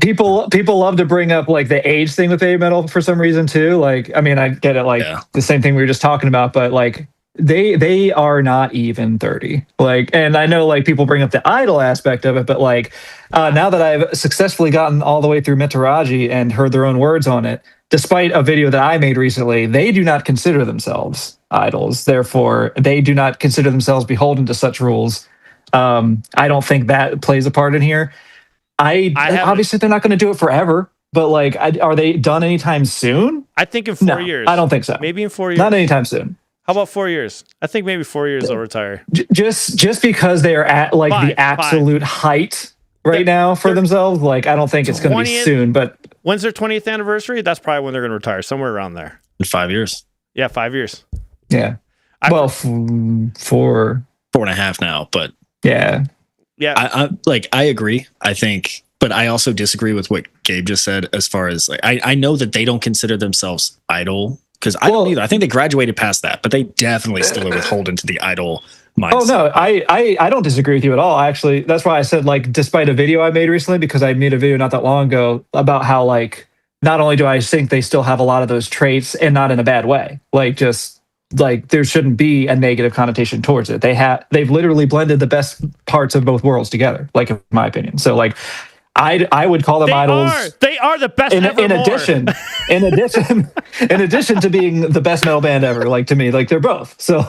People love to bring up like the age thing with Baby Metal for some reason too. Like, I mean, I get it, like the same thing we were just talking about, but like they are not even 30. Like, and I know like people bring up the idol aspect of it, but like now that I've successfully gotten all the way through Mitaraji and heard their own words on it, despite a video that I made recently, they do not consider themselves idols. Therefore, they do not consider themselves beholden to such rules. I don't think that plays a part in here. Obviously they're not going to do it forever, but like, are they done anytime soon? I think in 4 years. I don't think so. Maybe in 4 years. Not anytime soon. How about 4 years? I think maybe 4 years they'll retire. Just because they are at like the absolute height right now for themselves. Like, I don't think it's going to be soon, but when's their 20th anniversary? That's probably when they're going to retire, somewhere around there. In 5 years. Yeah, 5 years. Yeah. 4.5 now, but yeah. I agree. I think, but I also disagree with what Gabe just said as far as like, I know that they don't consider themselves idol. Because I don't either. I think they graduated past that, but they definitely still are beholden to the idol mindset. Oh no, I don't disagree with you at all. Actually, that's why I said like, despite a video I made recently, because I made a video not that long ago about how like, not only do I think they still have a lot of those traits, and not in a bad way, like just like there shouldn't be a negative connotation towards it. They've literally blended the best parts of both worlds together, like in my opinion. So like, I would call them idols. They are the best ever. In addition to being the best metal band ever, like to me, like they're both. So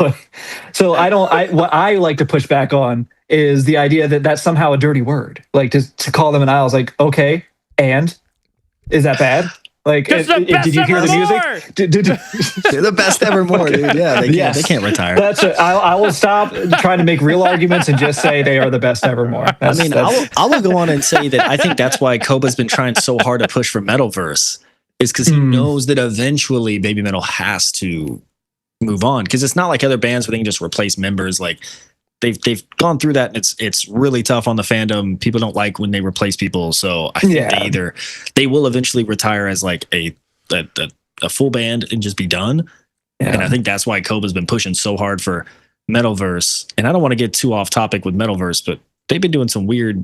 what I like to push back on is the idea that that's somehow a dirty word. Like to call them an idol is like, okay, and is that bad? Like, did you hear the music? They're the best ever more, dude. Yeah, they can't retire. That's it. I will stop trying to make real arguments and just say they are the best ever more. I will go on and say that I think that's why Koba's been trying so hard to push for Metalverse, is because he knows that eventually Baby Metal has to move on, because it's not like other bands where they can just replace members. Like they've gone through that, and it's really tough on the fandom. People don't like when they replace people, so I think they will eventually retire as like a full band and just be done. Yeah. And I think that's why Koba's been pushing so hard for Metalverse. And I don't want to get too off topic with Metalverse, but they've been doing some weird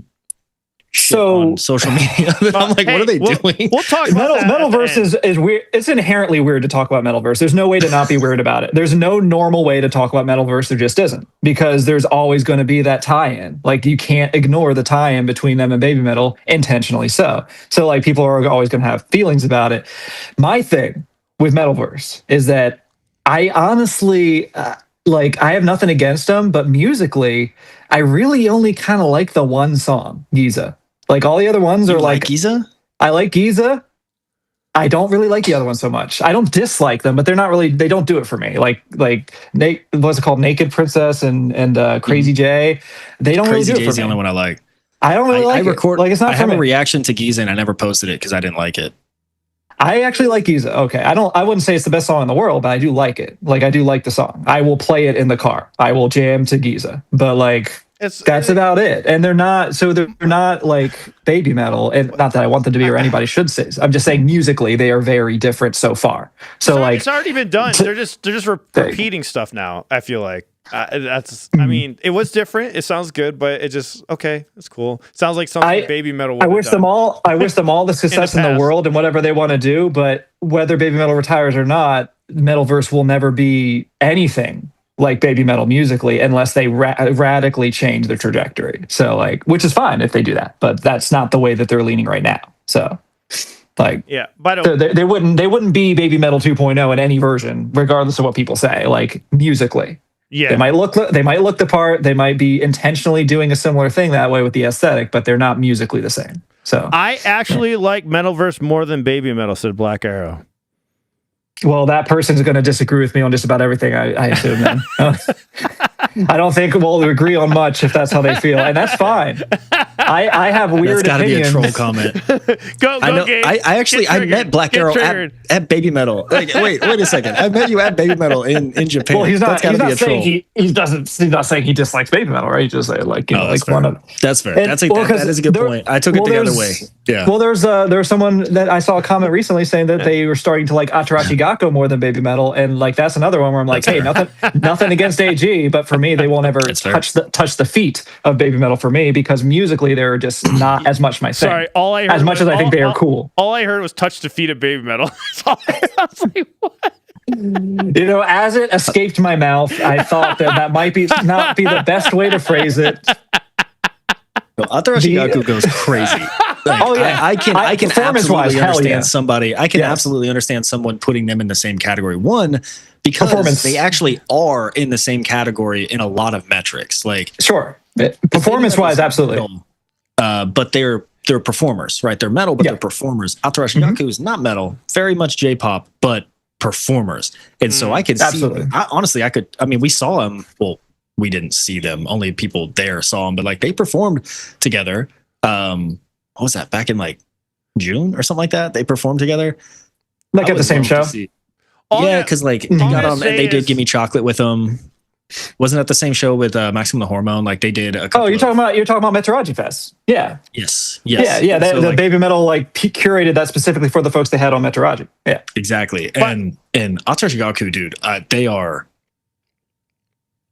shit on social media. I'm like, what are they doing? We'll talk about Metalverse is weird. It's inherently weird to talk about Metalverse. There's no way to not be weird about it. There's no normal way to talk about Metalverse. There just isn't, because there's always going to be that tie-in. Like you can't ignore the tie-in between them and Baby Metal, intentionally so. So like people are always going to have feelings about it. My thing with Metalverse is that I honestly like I have nothing against them, but musically, I really only kind of like the one song, Giza. Like all the other ones are like Giza. I like Giza. I don't really like the other one so much. I don't dislike them, but they're not really. They don't do it for me. Like what's it called, Naked Princess and Crazy J. They don't Crazy really do it for me. J's the only one I like. I don't really like it. Like it's not. I have a reaction to Giza, and I never posted it because I didn't like it. I actually like Giza. Okay, I wouldn't say it's the best song in the world, but I do like it. Like I do like the song. I will play it in the car. I will jam to Giza. But like. That's about it. And they're not like Baby Metal, and not that I want them to be or anybody should say. I'm just saying musically they are very different so far. So it's already been done. They're just repeating stuff now. I feel like I mean, it was different. It sounds good, but it just okay. It's cool. Sounds like something Baby Metal. I wish them all the success in the world and whatever they want to do. But whether Baby Metal retires or not, Metalverse will never be anything like Baby Metal musically unless they radically change their trajectory. So like, which is fine if they do that, but that's not the way that they're leaning right now. So like, yeah, but they wouldn't be Baby Metal 2.0 in any version, regardless of what people say, like musically. Yeah, they might look the part. They might be intentionally doing a similar thing that way with the aesthetic, but they're not musically the same. So I actually like Metalverse more than Baby Metal, said Black Arrow. Well, that person's going to disagree with me on just about everything, I assume, then. I don't think we'll agree on much if that's how they feel, and that's fine. I have weird opinions. That's got to be a troll comment. go, Gabe. I met Black Arrow at Baby Metal. Like, wait a second. I met you at Baby Metal in Japan. Well, he's not saying he's not saying he dislikes Baby Metal, right? He just say like, you know, like one of. That's fair. That is a good point. I took it the other way. Yeah. Well, there's someone that I saw a comment recently saying that they were starting to like Atarashi Gakko more than Baby Metal, and like that's another one where I'm like, hey, nothing against AG, but for me, they will never touch the feet of Baby Metal for me, because musically they're just not as much my thing. Sorry, all I heard as much as I think they are cool. All I heard was touch the feet of Baby Metal. I was like, what? You know, as it escaped my mouth, I thought that might not be the best way to phrase it. Atarashi Gakko goes crazy. Like, oh yeah, I can absolutely understand somebody. I can yes. absolutely understand someone putting them in the same category. One, because they actually are in the same category in a lot of metrics. Like sure, performance-wise, absolutely. But they're performers, right? They're metal, but they're performers. Atarashi Gakko is not metal, very much J-pop, but performers. And so I could see. Honestly, I could. I mean, we saw them. Well, we didn't see them. Only people there saw them. But like they performed together. What was that? Back in like June or something like that. They performed together. Like at the same show. Yeah, because like they did Give Me Chocolate with them. Wasn't that the same show with Maximum the Hormone? Like they did a couple. Oh, you're talking about Meteorology Fest. Yeah. Yes. Yeah. The Baby Metal like curated that specifically for the folks they had on Meteorology. Yeah. Exactly. And Atarashi Gakko, dude, they are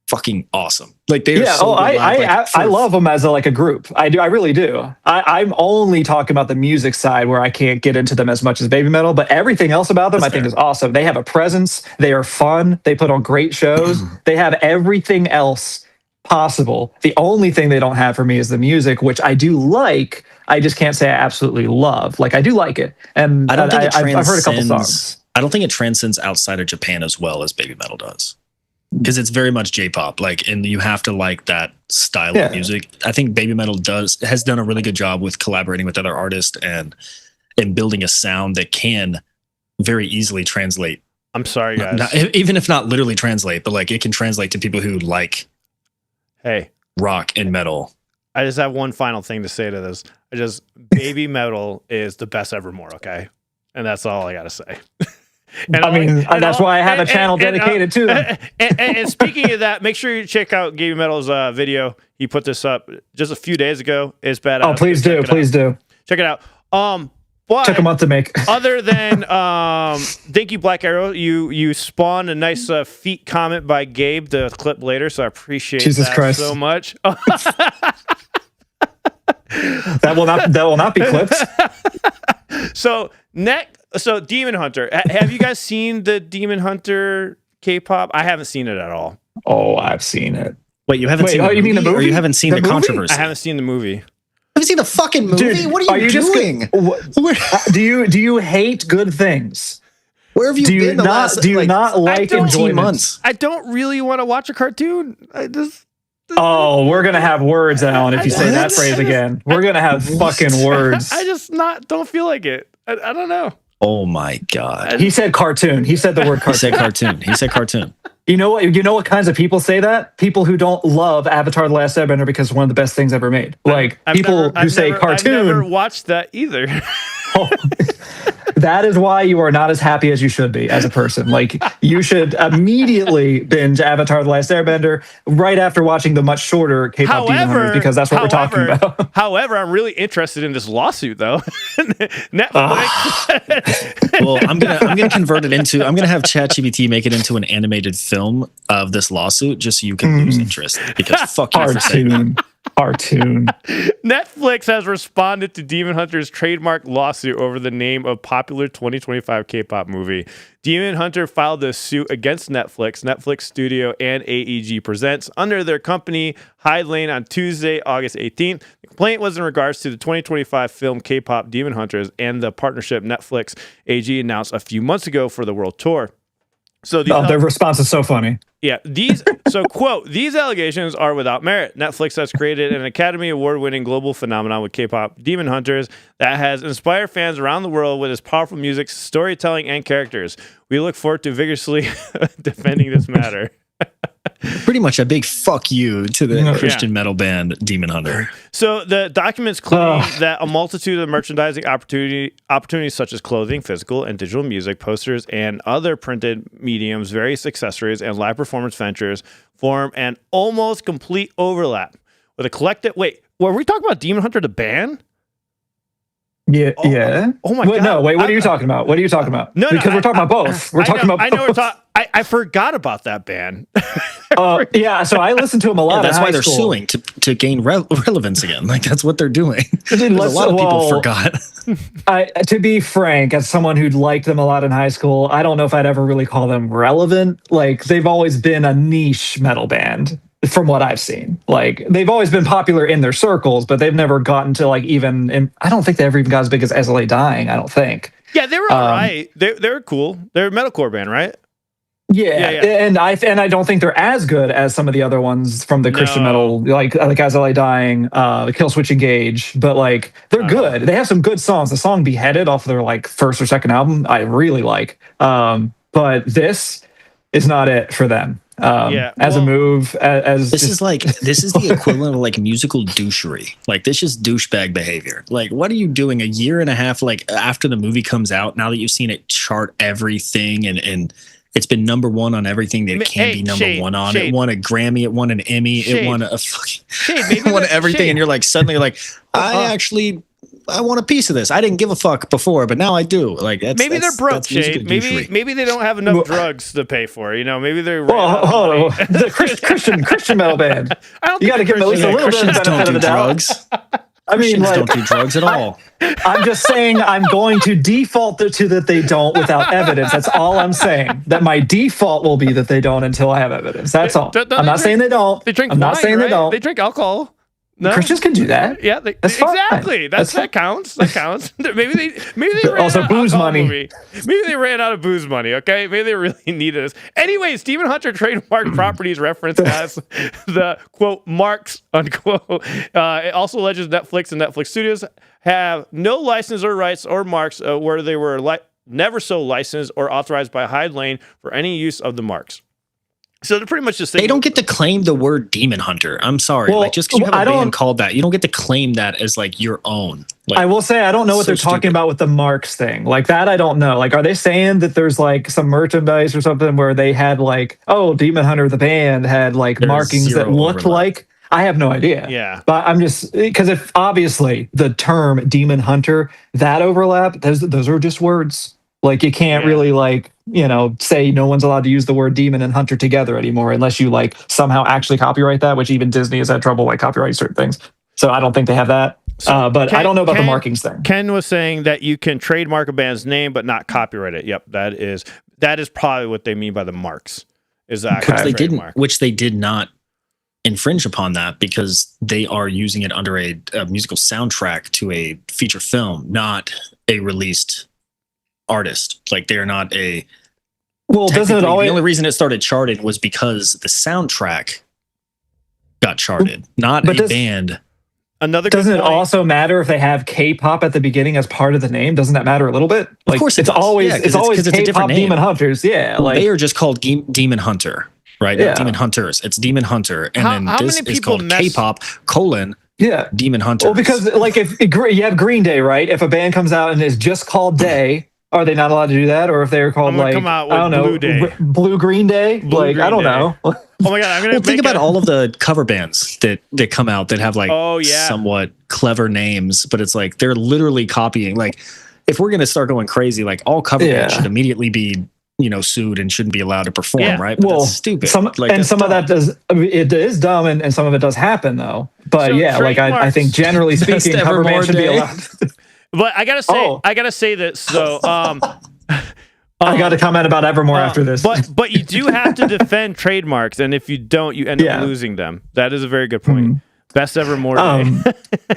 fucking awesome. Like they are so good live. I love them as a group. I really do. I'm only talking about the music side where I can't get into them as much as Baby Metal, but everything else about them I think is awesome. They have a presence. They are fun. They put on great shows. They have everything else possible. The only thing they don't have for me is the music, which I do like. I just can't say I absolutely love. Like, I do like it, and I don't think it I've heard a couple transcends. songs. I don't think it transcends outside of Japan as well as Baby Metal does, because it's very much J-pop. Like, and you have to like that style of music. I think Baby Metal has done a really good job with collaborating with other artists and building a sound that can very easily translate. I'm sorry, guys. Even if not literally translate, but like it can translate to people who like rock and metal. I just have one final thing to say to this. Baby Metal is the best evermore, okay? And that's all I got to say. That's why I have a channel dedicated to them. And speaking of that, make sure you check out Baby Metal's video. He put this up just a few days ago. It's badass. Oh, please do. Check it out. But took a month to make. Other than thank you, Black Arrow, you spawned a nice feet comment by Gabe to clip later, so I appreciate that Christ. So much. That will not be clipped. So Demon Hunter. Have you guys seen the Demon Hunter K-pop? I haven't seen it at all. Oh, I've seen it. Wait, you haven't seen you mean the movie? Or you haven't seen the controversy? I haven't seen the movie. Have you seen the fucking movie? Dude, what are you doing? Do you hate good things? Where have you been the last? Do you not like enjoyment? Months? I don't really want to watch a cartoon. Oh, we're gonna have words, Alan. If you say that phrase again, we're gonna have fucking words. I just don't feel like it. I don't know. Oh my god. He said cartoon. He said the word cartoon. He said cartoon. You know what? You know what kinds of people say that? People who don't love Avatar: The Last Airbender because it's one of the best things ever made. Like people who say cartoon. I've never watched that either. Oh, that is why you are not as happy as you should be as a person. Like, you should immediately binge Avatar: The Last Airbender right after watching the much shorter K-pop Demon Hunters, because that's what we're talking about. However, I'm really interested in this lawsuit, though. Netflix. Well, I'm gonna convert it into. I'm gonna have ChatGPT make it into an animated film of this lawsuit, just so you can lose interest. Because fuck you for saying that. Cartoon. Netflix has responded to Demon Hunter's trademark lawsuit over the name of popular 2025 K-pop movie. Demon Hunter filed a suit against Netflix Studio, and AEG Presents under their company Hyde Lane on Tuesday, August 18th. The complaint was in regards to the 2025 film K-pop Demon Hunters and the partnership Netflix AG announced a few months ago for the world tour. So their response is so funny. Yeah, quote, these allegations are without merit. Netflix has created an Academy Award-winning global phenomenon with K-pop Demon Hunters that has inspired fans around the world with its powerful music, storytelling, and characters. We look forward to vigorously defending this matter. Pretty much a big fuck you to the Christian metal band Demon Hunter. So the documents claim that a multitude of merchandising opportunities such as clothing, physical and digital music, posters, and other printed mediums, various accessories, and live performance ventures form an almost complete overlap with a collective. Wait, were we talking about Demon Hunter the band? Yeah. Oh my god. No, wait. What are you talking about? No, because we're talking about both. We're talking about both. I know. I forgot about that band. Yeah, so I listened to them a lot. That's why they're suing to gain relevance again. Like, that's what they're doing. A lot of people forgot. To be frank, as someone who liked them a lot in high school, I don't know if I'd ever really call them relevant. Like, they've always been a niche metal band from what I've seen. Like, they've always been popular in their circles, but they've never gotten to like I don't think they ever even got as big as SLA Dying. I don't think. Yeah, they were all right. They're cool. They're a metalcore band, right? Yeah. And I don't think they're as good as some of the other ones from the Christian metal, like As I Lay Dying, Killswitch Engage, but like they're good. They have some good songs. The song Beheaded off their like first or second album, I really like. But this is not it for them. As a move, this is the equivalent of like musical douchery. Like, this is douchebag behavior. Like, what are you doing a year and a half like after the movie comes out? Now that you've seen it chart everything and it's been number one on everything that it can be number one on. It won a Grammy, it won an Emmy, it won a fucking, it won everything. And you're like, suddenly you're like, I want a piece of this. I didn't give a fuck before, but now I do. Like, they're broke, Shade. Maybe they don't have enough drugs to pay for. You know, maybe they're the Christian metal band. You got to give them at least a little bit of the benefit of the doubt. I mean, Christians like, don't do drugs at all. I'm just saying I'm going to default to that they don't without evidence. That's all I'm saying. That my default will be that they don't until I have evidence. That's all. I'm not saying they don't. They drink I'm wine, not saying right? they don't. They drink alcohol. No? Christians can do that. Yeah, That's fine. exactly. That counts. That counts. maybe they ran Also, out of booze alcohol money. Maybe they ran out of booze money. Okay, maybe they really needed this. Anyways, Demon Hunter trademark properties referenced as the quote marks unquote. It also alleges Netflix and Netflix Studios have no license or rights or marks where they were never so licensed or authorized by Hyde Lane for any use of the marks. So they're pretty much just saying They don't get to claim the word Demon Hunter. I'm sorry. Well, like, just because you have I a don't- band called that, you don't get to claim that as like your own. Like, I will say I don't know what so they're talking stupid. about with the marks thing. Like that, I don't know. Like, are they saying that there's like some merchandise or something where they had like, oh, Demon Hunter the band had like There's markings that zero looked overlap. like? I have no idea. Yeah. But I'm just because if obviously the term Demon Hunter, that overlap, those are just words. Like you can't really like, say no one's allowed to use the word demon and hunter together anymore unless you like somehow actually copyright that, which even Disney has had trouble like copyrighting certain things. So I don't think they have that. But I don't know about the markings thing. Ken was saying that you can trademark a band's name but not copyright it. Yep, that is probably what they mean by the marks. Is that which they did not infringe upon that because they are using it under a musical soundtrack to a feature film, not a released artist. Like they're not a. Well, doesn't it always? The only reason it started charted was because the soundtrack got charted, not a band. Doesn't it also matter if they have K-pop at the beginning as part of the name? Doesn't that matter a little bit? Like, Of course, it's always it's always a K-pop different name. Demon Hunters. Yeah, Well, like they are just called Demon Hunter, right? Yeah. Not Demon Hunters. It's Demon Hunter, and then this many is people called K-pop : Demon Hunter. Well, because like if you have Green Day, right? If a band comes out and is just called Day, are they not allowed to do that? Or if they're called like come out with I don't know, Blue Day. Blue Green Day, Blue Green I don't Day. know. Oh my god! I'm gonna Well, think about all of the cover bands that come out that have like somewhat clever names, but it's like they're literally copying. Like, if we're gonna start going crazy, like all cover bands should immediately be sued and shouldn't be allowed to perform, right? But that's stupid. Some of that does. I mean, it is dumb, and some of it does happen though. But So like I think generally speaking, cover bands should be allowed. But I gotta say this though. I got to comment about Evermore after this. But you do have to defend trademarks, and if you don't, you end up losing them. That is a very good point. Best Evermore day.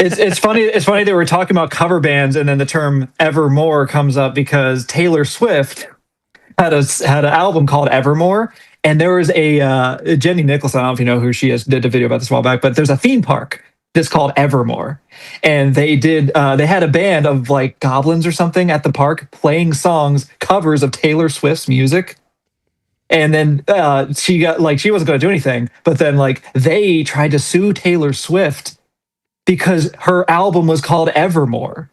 It's funny. It's funny that we're talking about cover bands, and then the term Evermore comes up because Taylor Swift had an album called Evermore, and there was a Jenny Nicholson. I don't know if you know who she is. Did a video about this a while back, but there's a theme park that's called Evermore, and they had a band of like goblins or something at the park playing covers of Taylor Swift's music. And then she wasn't going to do anything, but then like they tried to sue Taylor Swift because her album was called Evermore.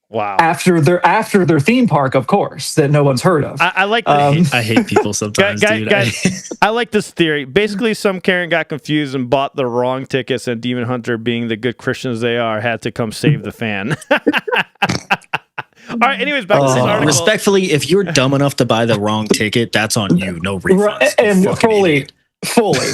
Wow! After their theme park, of course, that no one's heard of. I like. I hate people sometimes, dude. Guys, I like this theory. Basically, some Karen got confused and bought the wrong tickets, and Demon Hunter, being the good Christians they are, had to come save the fan. All right. Anyways, back to this article. Respectfully, if you're dumb enough to buy the wrong ticket, that's on you. No refunds. And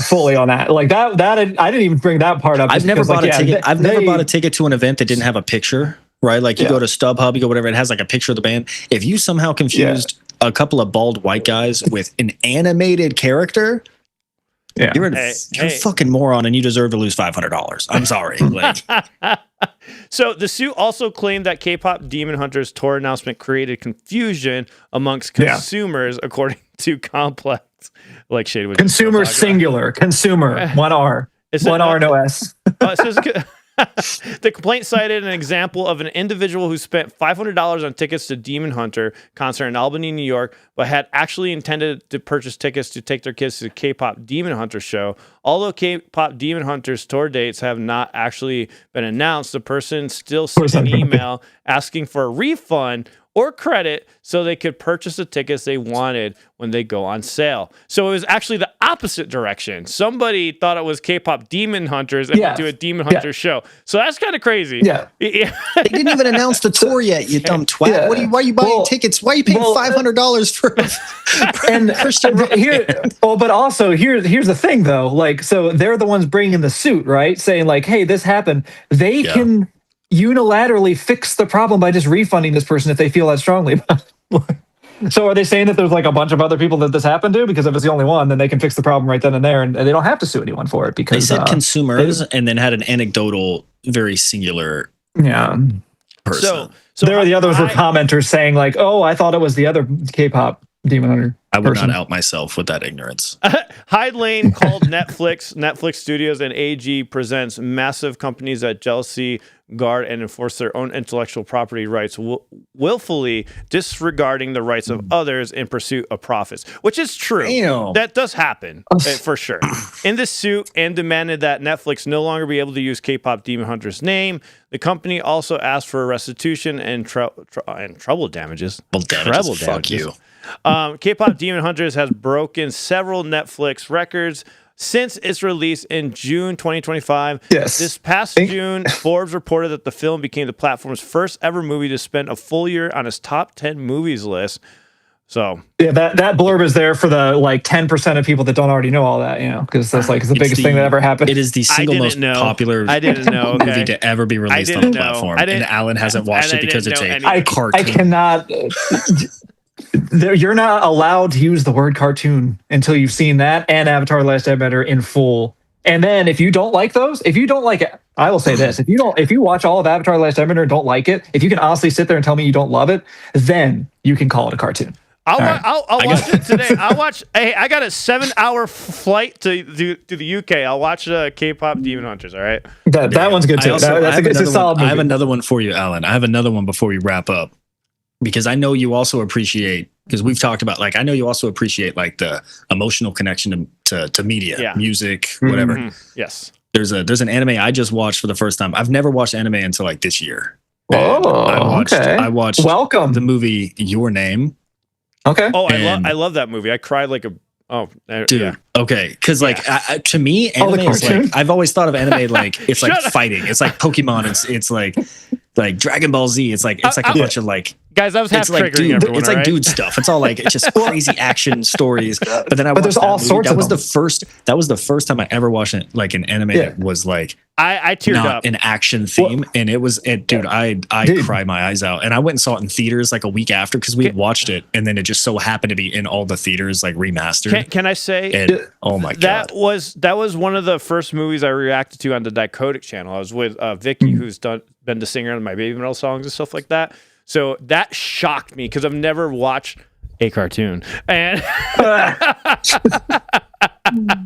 fully on that. Like that I didn't even bring that part up. I've never bought a ticket. I've never bought a ticket to an event that didn't have a picture. Right, like you go to StubHub, you go whatever, it has like a picture of the band. If you somehow confused a couple of bald white guys with an animated character, you're a fucking moron, and you deserve to lose $500. I'm sorry. Like, so the suit also claimed that K-pop Demon Hunter's tour announcement created confusion amongst consumers, according to Complex. Like Shade would consumer singular, consumer 1 R, 1 R, no S. The complaint cited an example of an individual who spent $500 on tickets to Demon Hunter concert in Albany, New York, but had actually intended to purchase tickets to take their kids to the K-pop Demon Hunter show. Although K-pop Demon Hunter's tour dates have not actually been announced, the person still sent an email asking for a refund or credit so they could purchase the tickets they wanted when they go on sale. So it was actually the opposite direction. Somebody thought it was K-pop Demon Hunters and went to a Demon Hunter show. So that's kind of crazy. Yeah. They didn't even announce the tour yet, you dumb twat. Yeah. Why are you buying tickets? Why are you paying $500 for and Christian rock? But also here's the thing though. Like, so they're the ones bringing the suit, right? Saying like, hey, this happened. They can unilaterally fix the problem by just refunding this person if they feel that strongly about it. So are they saying that there's like a bunch of other people that this happened to? Because if it's the only one, then they can fix the problem right then and there, and they don't have to sue anyone for it. Because they said consumers, and then had an anecdotal, very singular person. So there are the others were commenters saying like, "Oh, I thought it was the other K-pop Demon Hunter." I would not out myself with that ignorance. Hyde Lane called Netflix Studios and AG presents massive companies that jealously guard and enforce their own intellectual property rights, willfully disregarding the rights of others in pursuit of profits, which is true. Damn. That does happen for sure. In this suit, and demanded that Netflix no longer be able to use K-pop Demon Hunter's name. The company also asked for restitution and treble damages. Well, damages, fuck you. K-pop Demon Hunters has broken several Netflix records since its release in June 2025. Yes. This past June, Forbes reported that the film became the platform's first ever movie to spend a full year on its top 10 movies list. So yeah, that blurb is there for the like 10% of people that don't already know all that, because that's like the biggest thing that ever happened. It is the single most popular movie to ever be released on the platform, and Alan hasn't watched it because it's a cartoon. I cannot. You're not allowed to use the word cartoon until you've seen that and Avatar: The Last Airbender in full. And then if you don't like those, if you don't like it, I will say this: if you watch all of Avatar: The Last Airbender and don't like it, if you can honestly sit there and tell me you don't love it, then you can call it a cartoon. I'll watch it today. Hey, I got a 7-hour flight to the UK. I'll watch K-pop Demon Hunters. All right. That one's good too. That's a solid movie. I have another one for you, Alan. I have another one before we wrap up, because I know you also appreciate, because we've talked about, like, I know you also appreciate like the emotional connection to media, music, whatever. Mm-hmm. Yes. There's an anime I just watched for the first time. I've never watched anime until like this year. Oh, I watched Welcome. the movie Your Name. Okay. Oh, I love that movie. I cried like a dude. Yeah. Okay, because like to me, anime is like, I've always thought of anime like it's like fighting. It's like Pokemon. It's like Dragon Ball Z. It's like a bunch of like. Guys, I was half triggering everyone. It's like dude stuff. It's all like it's just crazy action stories. But then there's all sorts of them. That was the first time I ever watched it, like an anime that was like I teared up, an action theme, and it was dude. I cried my eyes out, and I went and saw it in theaters like a week after, because we had watched it, and then it just so happened to be in all the theaters like remastered. Can I say? And, oh my god, that was one of the first movies I reacted to on the Dicodic channel. I was with Vicky, who's been the singer on my Baby Metal songs and stuff like that. So that shocked me because I've never watched a cartoon. And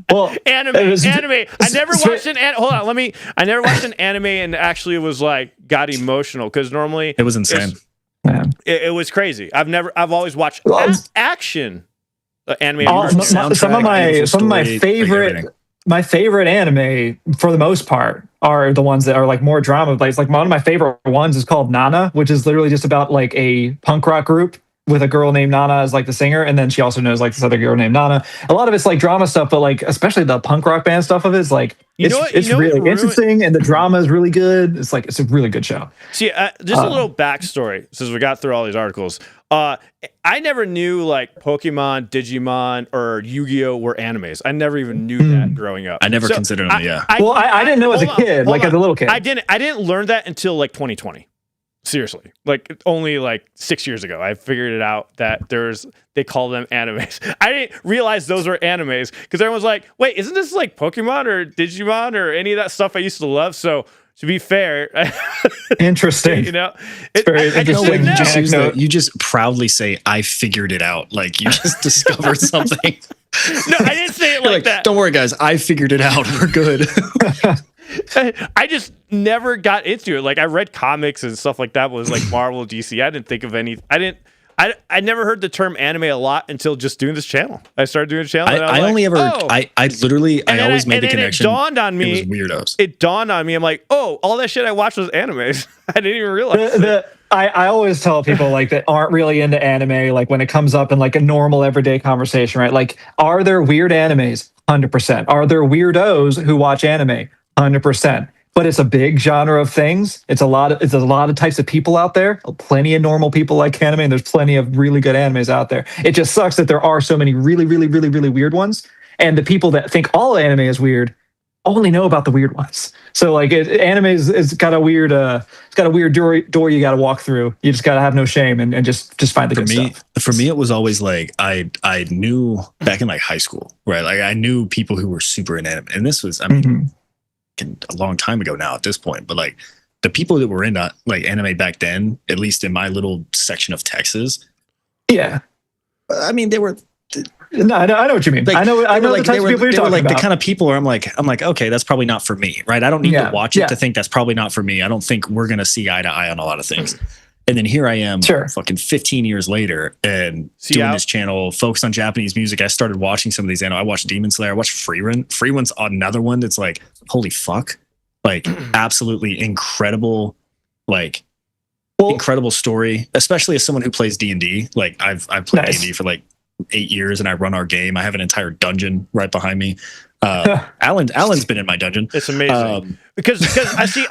well, anime. I never watched I never watched an anime and actually was like got emotional, because normally it was insane. It was crazy. I've always watched action anime. Some of my favorite. My favorite anime, for the most part, are the ones that are like more drama based. Like one of my favorite ones is called Nana, which is literally just about like a punk rock group with a girl named Nana as like the singer, and then she also knows like this other girl named Nana. A lot of it's like drama stuff, but like especially the punk rock band stuff of it is like it's really interesting, and the drama is really good. It's like it's a really good show. See, just a little backstory since we got through all these articles. I never knew like Pokemon, Digimon, or Yu-Gi-Oh were animes. I never even knew that growing up. I never considered them. I didn't know as a kid, like as a little kid. I didn't learn that until like 2020. Seriously, like only like 6 years ago, I figured it out that they call them animes. I didn't realize those were animes because everyone's like, wait, isn't this like Pokemon or Digimon or any of that stuff I used to love? So to be fair, interesting. You just proudly say, I figured it out. Like you just discovered something. No, I didn't say it like that. Don't worry, guys. I figured it out. We're good. I just never got into it. Like I read comics and stuff like that, was like Marvel, DC. I didn't think of any. I never heard the term anime a lot until just doing this channel. I started doing a channel. I always made the connection. It dawned on me. It was weirdos. It dawned on me. I'm like, oh, all that shit I watched was animes. I didn't even realize. I always tell people like that aren't really into anime, like when it comes up in like a normal everyday conversation, right? Like, are there weird animes? 100%. Are there weirdos who watch anime? 100%. But it's a big genre of things. It's a lot of types of people out there. Plenty of normal people like anime, and there's plenty of really good animes out there. It just sucks that there are so many really, really, really, really weird ones. And the people that think all anime is weird only know about the weird ones. So like anime is got a weird it's got a weird door you got to walk through. You just got to have no shame and just find the good stuff. For me, it was always like I knew back in like high school, right? Like I knew people who were super into anime, and this was a long time ago now at this point. But like the people that were into like anime back then, at least in my little section of Texas, yeah. I mean, they were. No, I know what you mean. Like, I know like, the types of people you're talking like about. the kind of people where I'm like, okay, that's probably not for me, right? I don't need to watch it to think that's probably not for me. I don't think we're gonna see eye to eye on a lot of things. And then here I am, fucking 15 years later, and doing this channel focused on Japanese music. I started watching some of these. I watched Demon Slayer. I watched Free Run. Free Run's another one that's like, holy fuck, like absolutely incredible, like incredible story. Especially as someone who plays D&D. Like I've played D&D for like 8 years, and I run our game. I have an entire dungeon right behind me. Alan's been in my dungeon. It's amazing because I see.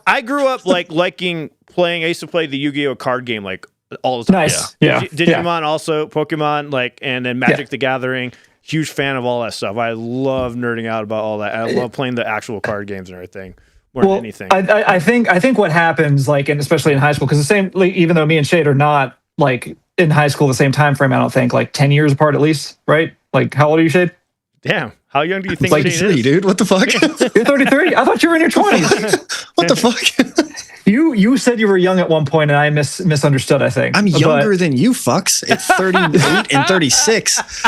I grew up like liking playing. I used to play the Yu-Gi-Oh card game like all the time. Nice, yeah. Digimon also, Pokemon, like, and then Magic the Gathering. Huge fan of all that stuff. I love nerding out about all that. I love playing the actual card games and everything more than anything. I think what happens, like, and especially in high school, because the same, like, even though me and Shade are not like in high school the same time frame, I don't think, like 10 years apart at least, right? Like, how old are you, Shade? Damn, how young do you think? Like 33, dude. What the fuck? You're 33. I thought you were in your 20s. What the fuck? You said you were young at one point, and I misunderstood, I think. I'm younger than you fucks at 38 and 36.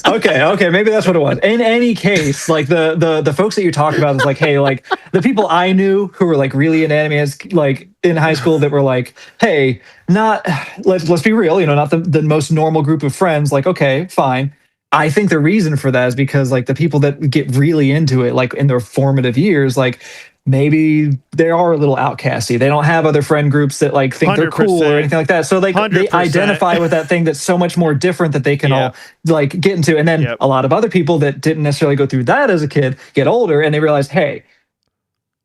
Okay, maybe that's what it was. In any case, like the folks that you talk about is like, hey, like the people I knew who were like really in anime as like in high school that were like, hey, let's be real, not the most normal group of friends. Like, okay, fine. I think the reason for that is because like the people that get really into it, like in their formative years, like maybe they are a little outcasty. They don't have other friend groups that like think they're cool or anything like that. So like 100%. They identify with that thing that's so much more different that they can all like get into. And then a lot of other people that didn't necessarily go through that as a kid get older and they realize, hey,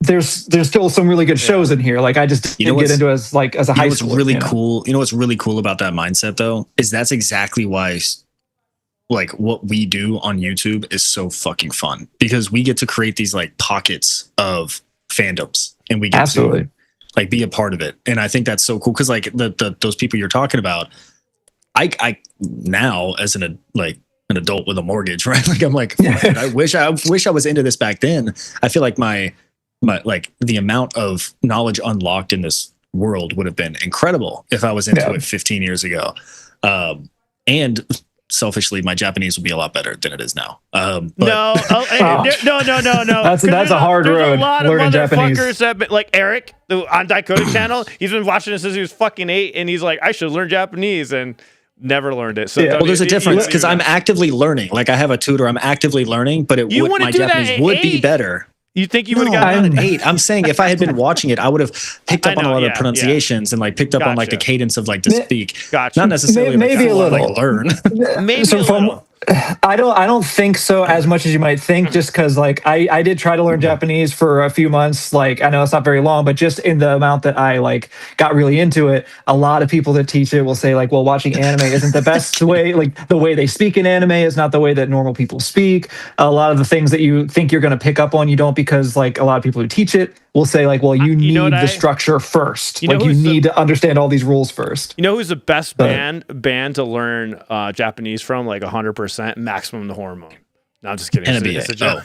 there's still some really good shows in here. Like I just didn't get into as a high school. What's really cool? You know what's really cool about that mindset though is that's exactly why. Like what we do on YouTube is so fucking fun because we get to create these like pockets of fandoms and we get to like be a part of it. And I think that's so cool because like those people you're talking about, I now as an adult with a mortgage, right? Like I'm like, man, I wish I was into this back then. I feel like my like the amount of knowledge unlocked in this world would have been incredible if I was into it 15 years ago. And selfishly, my Japanese would be a lot better than it is now. No. That's a hard road. A lot of learning motherfuckers Japanese. that been, like Eric on Dakota channel. He's been watching this since he was fucking 8, and he's like, I should learn Japanese, and never learned it. So well, there's a difference because I'm actively learning. Like I have a tutor, I'm actively learning, but my Japanese would be better. You think you would have gotten an 8? I'm saying if I had been watching it, I would have picked up on a lot of pronunciations and like picked up on like the cadence of like to speak. Not necessarily maybe a little. Like learn. Maybe a little. I don't think so as much as you might think, just because like I did try to learn Japanese for a few months. Like I know it's not very long, but just in the amount that I like got really into it, a lot of people that teach it will say like, well, watching anime isn't the best way. Like the way they speak in anime is not the way that normal people speak. A lot of the things that you think you're going to pick up on, you don't, because like a lot of people who teach it will say like, well, you need the structure first. Like you need to understand all these rules first. You know who's the best band to learn Japanese from? Like 100%. Maximum the Hormone. No, I'm just kidding. It's a joke.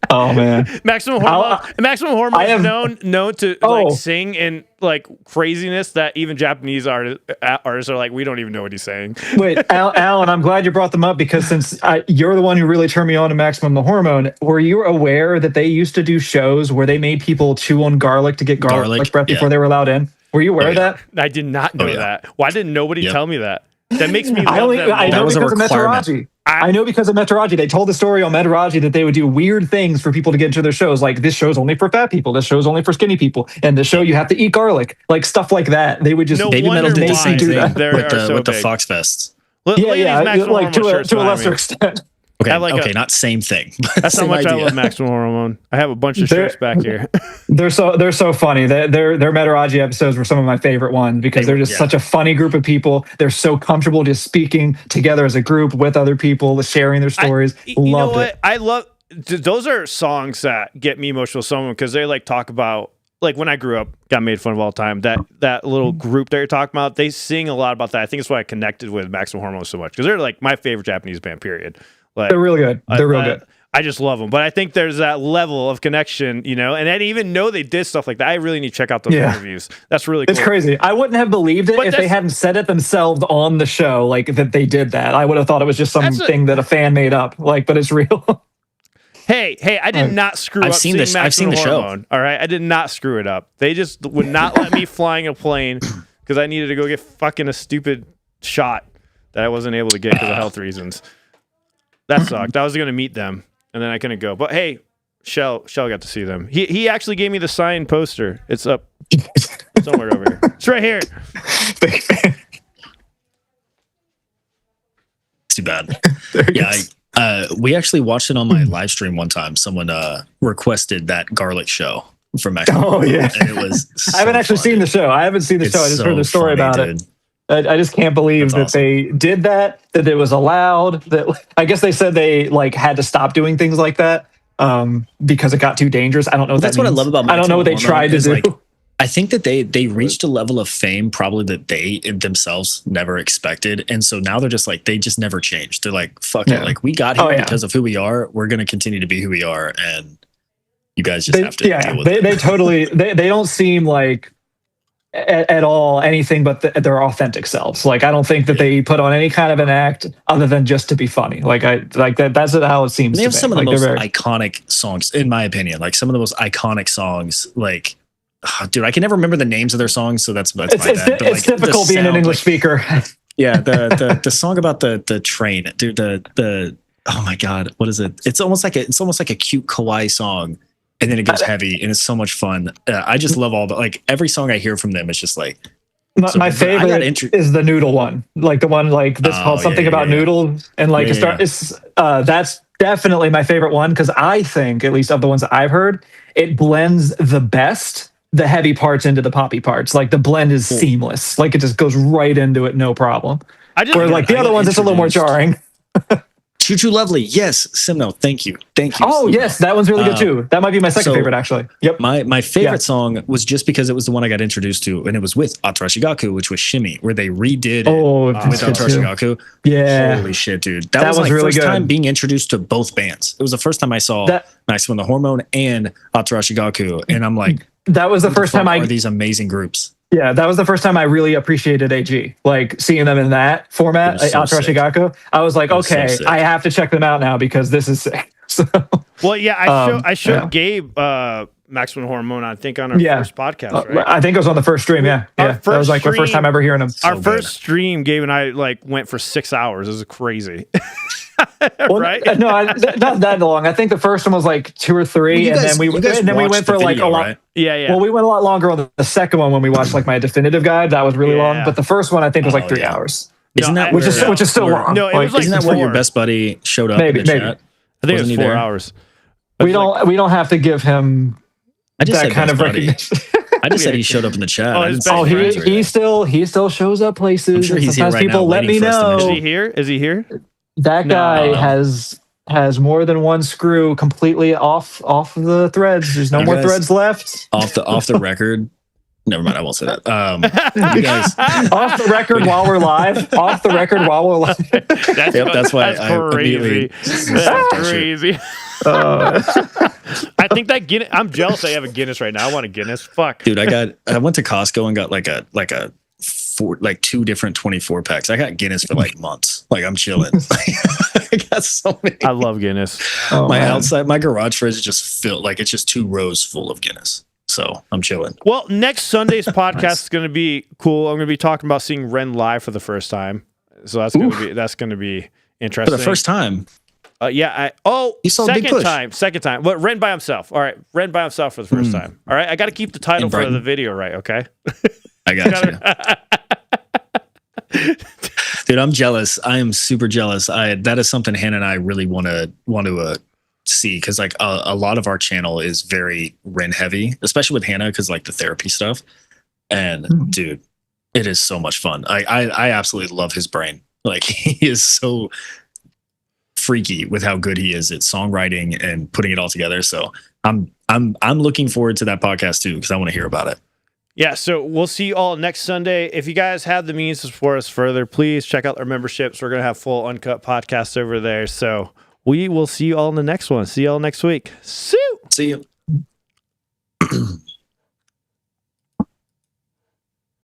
Oh man, Maximum Hormone. Maximum Hormone is known to like sing in like craziness that even Japanese artists are like, we don't even know what he's saying. Wait, Alan, I'm glad you brought them up because since you're the one who really turned me on to Maximum the Hormone, were you aware that they used to do shows where they made people chew on garlic to get garlic breath before they were allowed in? Were you aware of that? I did not know that. Why didn't nobody tell me that? That makes me love I know because of Metaraji. I know because of Metaraji. They told the story on Metaraji that they would do weird things for people to get into their shows. Like this show's only for fat people. This show's only for skinny people. And the show you have to eat garlic. Like stuff like that. They would just Baby Metal did the same thing with the big. Fox Fests. Like to a lesser extent. Okay, not same thing. That's how much I love Maximum Hormone. I have a bunch of shirts back here. They're so funny. Their Metaraji episodes were some of my favorite ones because they're just such a funny group of people. They're so comfortable just speaking together as a group with other people, sharing their stories. You know what? I love those are songs that get me emotional. Someone because they like talk about like when I grew up, got made fun of all the time. That little group that you're talking about, they sing a lot about that. I think it's why I connected with Maximum Hormone so much because they're like my favorite Japanese band. Period. Like, they're really good. They're real good. I just love them, but I think there's that level of connection, you know. And I didn't even know they did stuff like that. I really need to check out those interviews. That's really cool. It's crazy. I wouldn't have believed it if they hadn't said it themselves on the show, like that they did that. I would have thought it was just something that a fan made up, like, but it's real. Hey, I did not screw up. I've seen the show. All right, I did not screw it up. They just would not let me flying a plane because I needed to go get fucking a stupid shot that I wasn't able to get because of health reasons. That sucked. I was going to meet them, and then I couldn't go. But hey, Shell got to see them. He actually gave me the signed poster. It's up somewhere over here. It's right here. Too bad. Yeah, we actually watched it on my live stream one time. Someone requested that garlic show from Max. Oh yeah, and it was. So I haven't actually seen the show. I haven't seen the show. I just heard the story about it. I just can't believe that they did that. That it was allowed. That I guess they said they like had to stop doing things like that because it got too dangerous. I don't know. What that's that what means. I love about. I don't know what they tried to do. Like, I think that they reached a level of fame probably that they themselves never expected, and so now they're just like they just never changed. They're like fuck it, like we got here because of who we are. We're going to continue to be who we are, and you guys just have to deal with it. They totally they don't seem like at all anything but their authentic selves. Like I don't think that they put on any kind of an act other than just to be funny. That's how it seems. They have some of the like most iconic songs, in my opinion. Like some of the most iconic songs, like. Oh, dude, I can never remember the names of their songs, so that's my bad. It's difficult being an English speaker. Yeah, the song about the train, dude. The oh my god, what is it? It's almost like a cute kawaii song, and then it goes heavy, and it's so much fun. I just love all the like every song I hear from them. It's just like my favorite is the noodle one, like the one like this called something about noodles, and like that's definitely my favorite one because I think at least of the ones that I've heard, it blends the best. The heavy parts into the poppy parts. Like the blend is seamless. Like it just goes right into it, no problem. Where like the other ones, it's a little more jarring. Choo Choo Lovely. Yes, Simno. Thank you. Oh, yes. That one's really good too. That might be my second favorite, actually. Yep. My favorite song was just because it was the one I got introduced to, and it was with Atarashigaku, which was Shimmy, where they redid it with Atarashigaku. Yeah. Holy shit, dude. That was my really first time being introduced to both bands. It was the first time I saw Maximum the Hormone and Atarashigaku, and I'm like, that was the first time I these amazing groups. Yeah, that was the first time I really appreciated AG. Like seeing them in that format, Atarashigaku. I was like, okay, I have to check them out now because this is sick. So, well, yeah, I showed Gabe Maximum Hormone, I think, on our first podcast, right? I think it was on the first stream, yeah. That was like the first time ever hearing them. Our first stream, Gabe and I like went for 6 hours. It was crazy. Right? No, not that long. I think the first one was like 2 or 3, and then we went for like a lot. Right? Yeah. Well, we went a lot longer on the second one when we watched like my definitive guide. That was really long, but the first one I think was like 3 hours. Isn't that which is still long? No, it was like isn't that where your best buddy showed up? Maybe. In the chat? I think it was 4 hours. We don't have to give him that kind of recognition. I just said he showed up in the chat. He still shows up places. I'm sure he's sometimes here right people now, let me know. Is he here? That guy has more than one screw completely off the threads. There's no more threads left. Off the record. Never mind, I won't say that. You guys, off the record while we're live. Off the record while we're live. That's why I immediately. That's crazy. I think that Guinness. I'm jealous I have a Guinness right now. I want a Guinness. Fuck, dude. I went to Costco and got like a 2 different 24 packs. I got Guinness for like months. Like I'm chilling. I got so many. I love Guinness. My garage fridge is just filled. Like it's just 2 rows full of Guinness. So I'm chilling. Well, next Sunday's podcast is going to be cool. I'm going to be talking about seeing Ren live for the first time. So that's going to be interesting. For the first time. You saw second time. But Ren by himself. All right, Ren by himself for the first time. All right, I got to keep the title for the video right. Okay. I got you. Dude, I'm jealous. I am super jealous. That is something Hannah and I really want to see because like a lot of our channel is very Ren heavy, especially with Hannah because like the therapy stuff. And dude, it is so much fun. I absolutely love his brain. Like he is so freaky with how good he is at songwriting and putting it all together. So I'm looking forward to that podcast too, because I want to hear about it. Yeah, so we'll see you all next Sunday. If you guys have the means to support us further, please check out our memberships. We're going to have full uncut podcasts over there. So we will see you all in the next one. See you all next week. See you. See you.